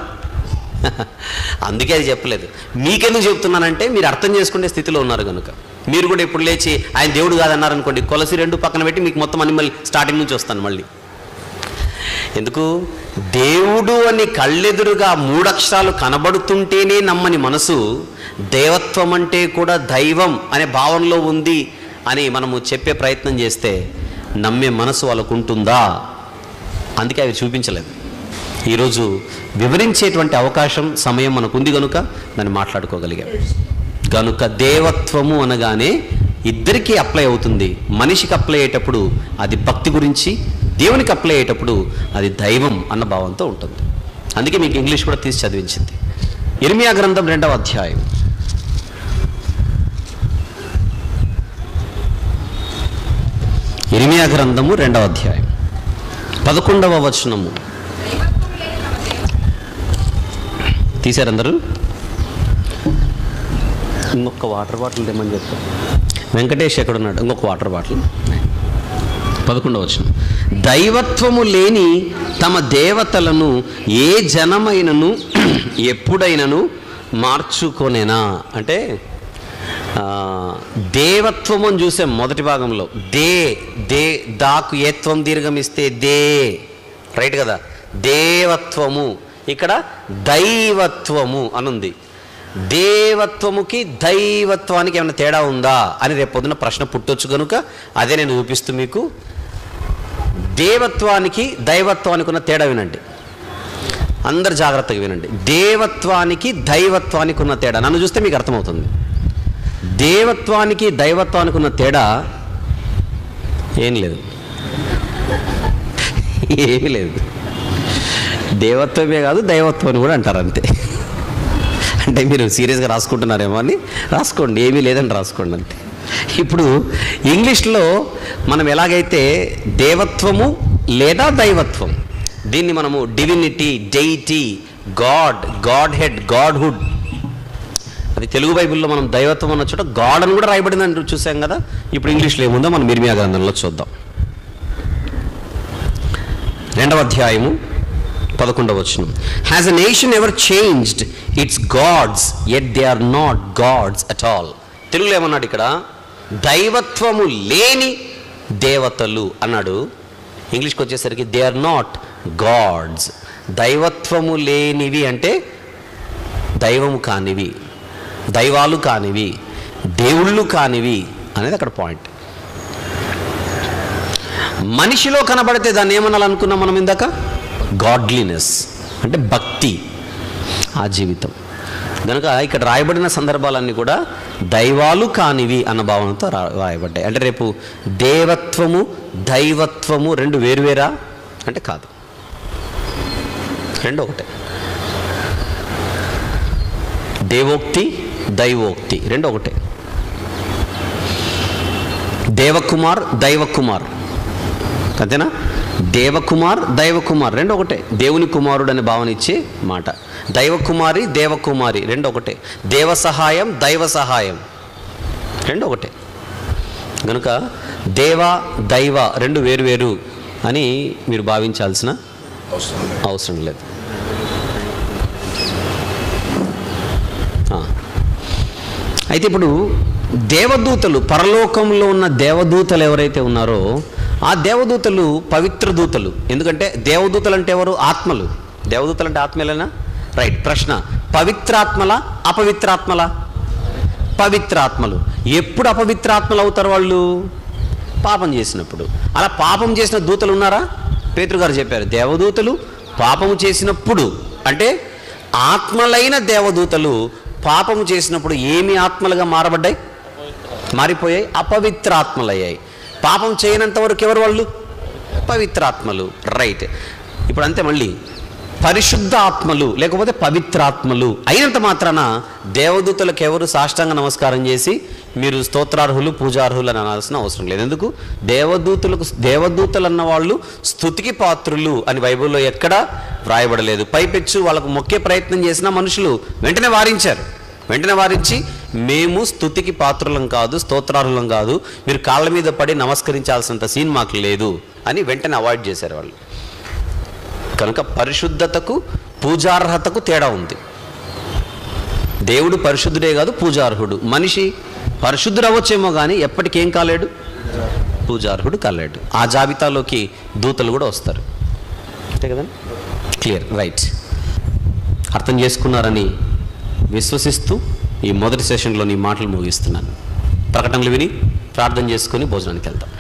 అందుకే అది చెప్పలేదు. మీకెందుకు చెప్తున్నానంటే మీరు అర్థం చేసుకునే స్థితిలో ఉన్నారు కనుక. మీరు కూడా ఇప్పుడు లేచి ఆయన దేవుడు కాదన్నారనుకోండి, కొలసి 2 పక్కన పెట్టి మీకు మొత్తం అన్ని మళ్ళీ స్టార్టింగ్ నుంచి వస్తాను మళ్ళీ. ఎందుకు? దేవుడు అని కళ్ళెదురుగా 3 అక్షరాలు కనబడుతుంటేనే నమ్మని మనసు దేవత్వం అంటే కూడా దైవం అనే భావనలో ఉంది అని మనము చెప్పే ప్రయత్నం చేస్తే నమ్మే మనసు వాళ్ళకు ఉంటుందా? అందుకే అవి చూపించలేదు. ఈరోజు వివరించేటువంటి అవకాశం, సమయం మనకు ఉంది కనుక దాన్ని మాట్లాడుకోగలిగాం. కనుక దేవత్వము అనగానే ఇద్దరికీ అప్లై అవుతుంది. మనిషికి అప్లై అయ్యేటప్పుడు అది భక్తి గురించి, దేవునికి అప్లై అయ్యేటప్పుడు అది దైవం అన్న భావంతో ఉంటుంది. అందుకే మీకు ఇంగ్లీష్ కూడా తీసి చదివించింది. ఇర్మియా గ్రంథం 2వ అధ్యాయం. ఇర్మియా గ్రంథము 2వ అధ్యాయం 11వ వచనము. తీశారందరూ? ఇంకొక వాటర్ బాటిల్ తెమ్మని చెప్తాను. వెంకటేష్ ఎక్కడున్నాడు? ఇంకొక వాటర్ బాటిల్. 11వ వచనం. దైవత్వము లేని తమ దేవతలను ఏ జనమైనను ఎప్పుడైనను మార్చుకొనేనా అంటే దేవత్వము అని చూసాం మొదటి భాగంలో. దాకు ఏత్వం దీర్ఘమిస్తే దే, రైట్ కదా? దేవత్వము. ఇక్కడ దైవత్వము అనుంది. దేవత్వముకి దైవత్వానికి ఏమైనా తేడా ఉందా అని రేపు పొద్దున ప్రశ్న పుట్టొచ్చు కనుక అదే నేను చూపిస్తూ మీకు. దేవత్వానికి దైవత్వానికి ఉన్న తేడా వినండి, అందరు జాగ్రత్తగా వినండి. దేవత్వానికి దైవత్వానికి ఉన్న తేడా నన్ను చూస్తే మీకు అర్థమవుతుంది. దేవత్వానికి దైవత్వానికి ఉన్న తేడా ఏం లేదు, ఏమీ లేదు. దేవత్వమే కాదు దైవత్వాన్ని కూడా అంటారు అంతే. అంటే మీరు సీరియస్గా రాసుకుంటున్నారేమో అని రాసుకోండి, ఏమీ లేదని రాసుకోండి అంతే. ఇప్పుడు ఇంగ్లీష్లో మనం ఎలాగైతే దేవత్వము లేదా దైవత్వం, దీన్ని మనము divinity, deity, God head, godhood, అది తెలుగు బైబిల్లో మనం దైవత్వం అన్న చోట గాడ్ అని కూడా రాయబడిందని చూసాం కదా. ఇప్పుడు ఇంగ్లీష్లో ఏముందో మనం ఇర్మియా గ్రంథంలో చూద్దాం. 2వ అధ్యాయము 11వ వచనం. Has a nation ever changed its gods yet they are not gods at all. తెలుగులో ఏమన్నాడు ఇక్కడ? దైవత్వము లేని దేవతలు అన్నాడు. ఇంగ్లీష్కి వచ్చేసరికి దే ఆర్ నాట్ గాడ్స్. దైవత్వము లేనివి అంటే దైవము కానివి, దైవాలు కానివి, దేవుళ్ళు కానివి అనేది అక్కడ పాయింట్. మనిషిలో కనబడితే దాన్ని ఏమనాలనుకున్నాం మనం ఇందాక? గాడ్లీనెస్ అంటే భక్తి, ఆ జీవితం. కనుక ఇక్కడ రాయబడిన సందర్భాలన్నీ కూడా దైవాలు కానివి అన్న భావనతో రాయబడ్డాయి. అంటే రేపు దేవత్వము దైవత్వము రెండు వేరువేరా అంటే కాదు, రెండు ఒకటే. దేవోక్తి దైవోక్తి రెండు ఒకటే. దేవకుమార్ దైవకుమార్ అంతేనా? దేవకుమార్ దైవకుమార్ రెండు ఒకటే. దేవుని కుమారుడు అనే భావన ఇచ్చే మాట. దైవకుమారి దేవకుమారి రెండు ఒకటే. దేవ సహాయం దైవ సహాయం రెండు ఒకటే. కనుక దేవ దైవ రెండు వేరు వేరు అని మీరు భావించాల్సిన అవసరం లేదు. అయితే ఇప్పుడు దేవదూతలు, పరలోకంలో ఉన్న దేవదూతలు ఎవరైతే ఉన్నారో ఆ దేవదూతలు పవిత్ర దూతలు. ఎందుకంటే దేవదూతలు అంటే ఎవరు? ఆత్మలు. దేవదూతలు అంటే ఆత్మలేనా? రైట్. ప్రశ్న, పవిత్రాత్మల అపవిత్రాత్మల? పవిత్రాత్మలు. ఎప్పుడు అపవిత్రాత్మలు అవుతారు వాళ్ళు? పాపం చేసినప్పుడు. అలా పాపం చేసిన దూతలు ఉన్నారా? పేతురు గారు చెప్పారు, దేవదూతలు పాపము చేసినప్పుడు, అంటే ఆత్మలైన దేవదూతలు పాపము చేసినప్పుడు ఏమి ఆత్మలుగా మారబడ్డాయి? మారిపోయాయి, అపవిత్రాత్మలయ్యాయి. పాపం చేయనంత వరకు ఎవరు వాళ్ళు? పవిత్రాత్మలు. రైట్. ఇప్పుడు అంతే. మళ్ళీ పరిశుద్ధ ఆత్మలు లేకపోతే పవిత్రాత్మలు అయినంత మాత్రాన దేవదూతలకు ఎవరు సాష్టాంగ నమస్కారం చేసి మీరు స్తోత్రార్హులు పూజార్హులు అని అనాల్సిన అవసరం లేదు. ఎందుకు? దేవదూతలు అన్న వాళ్ళు స్తుతికి పాత్రులు అని బైబిల్లో ఎక్కడా వ్రాయబడలేదు. పైపెచ్చు వాళ్ళకు మొక్కే ప్రయత్నం చేసిన మనుషులు వెంటనే వారించి మేము స్తుతికి పాత్రులం కాదు, స్తోత్రార్హులం కాదు, మీరు కాళ్ళ మీద పడి నమస్కరించాల్సినంత సీన్ మాకు లేదు అని వెంటనే అవాయిడ్ చేశారు వాళ్ళు. కనుక పరిశుద్ధతకు పూజార్హతకు తేడా ఉంది. దేవుడు పరిశుద్ధుడే కాదు, పూజార్హుడు. మనిషి పరిశుద్ధుడు అవ్వచ్చేమో కానీ ఎప్పటికేం కాలేడు, పూజార్హుడు కాలేడు. ఆ జాబితాలోకి దూతలు కూడా వస్తారు. అంతే కదండి? Clear, right. అర్థం చేసుకున్నారని విశ్వసిస్తూ ఈ మొదటి సెషన్లో నీ మాటలు ముగిస్తున్నాను. ప్రకటనలు విని ప్రార్థన చేసుకొని భోజనానికి వెళ్తాం.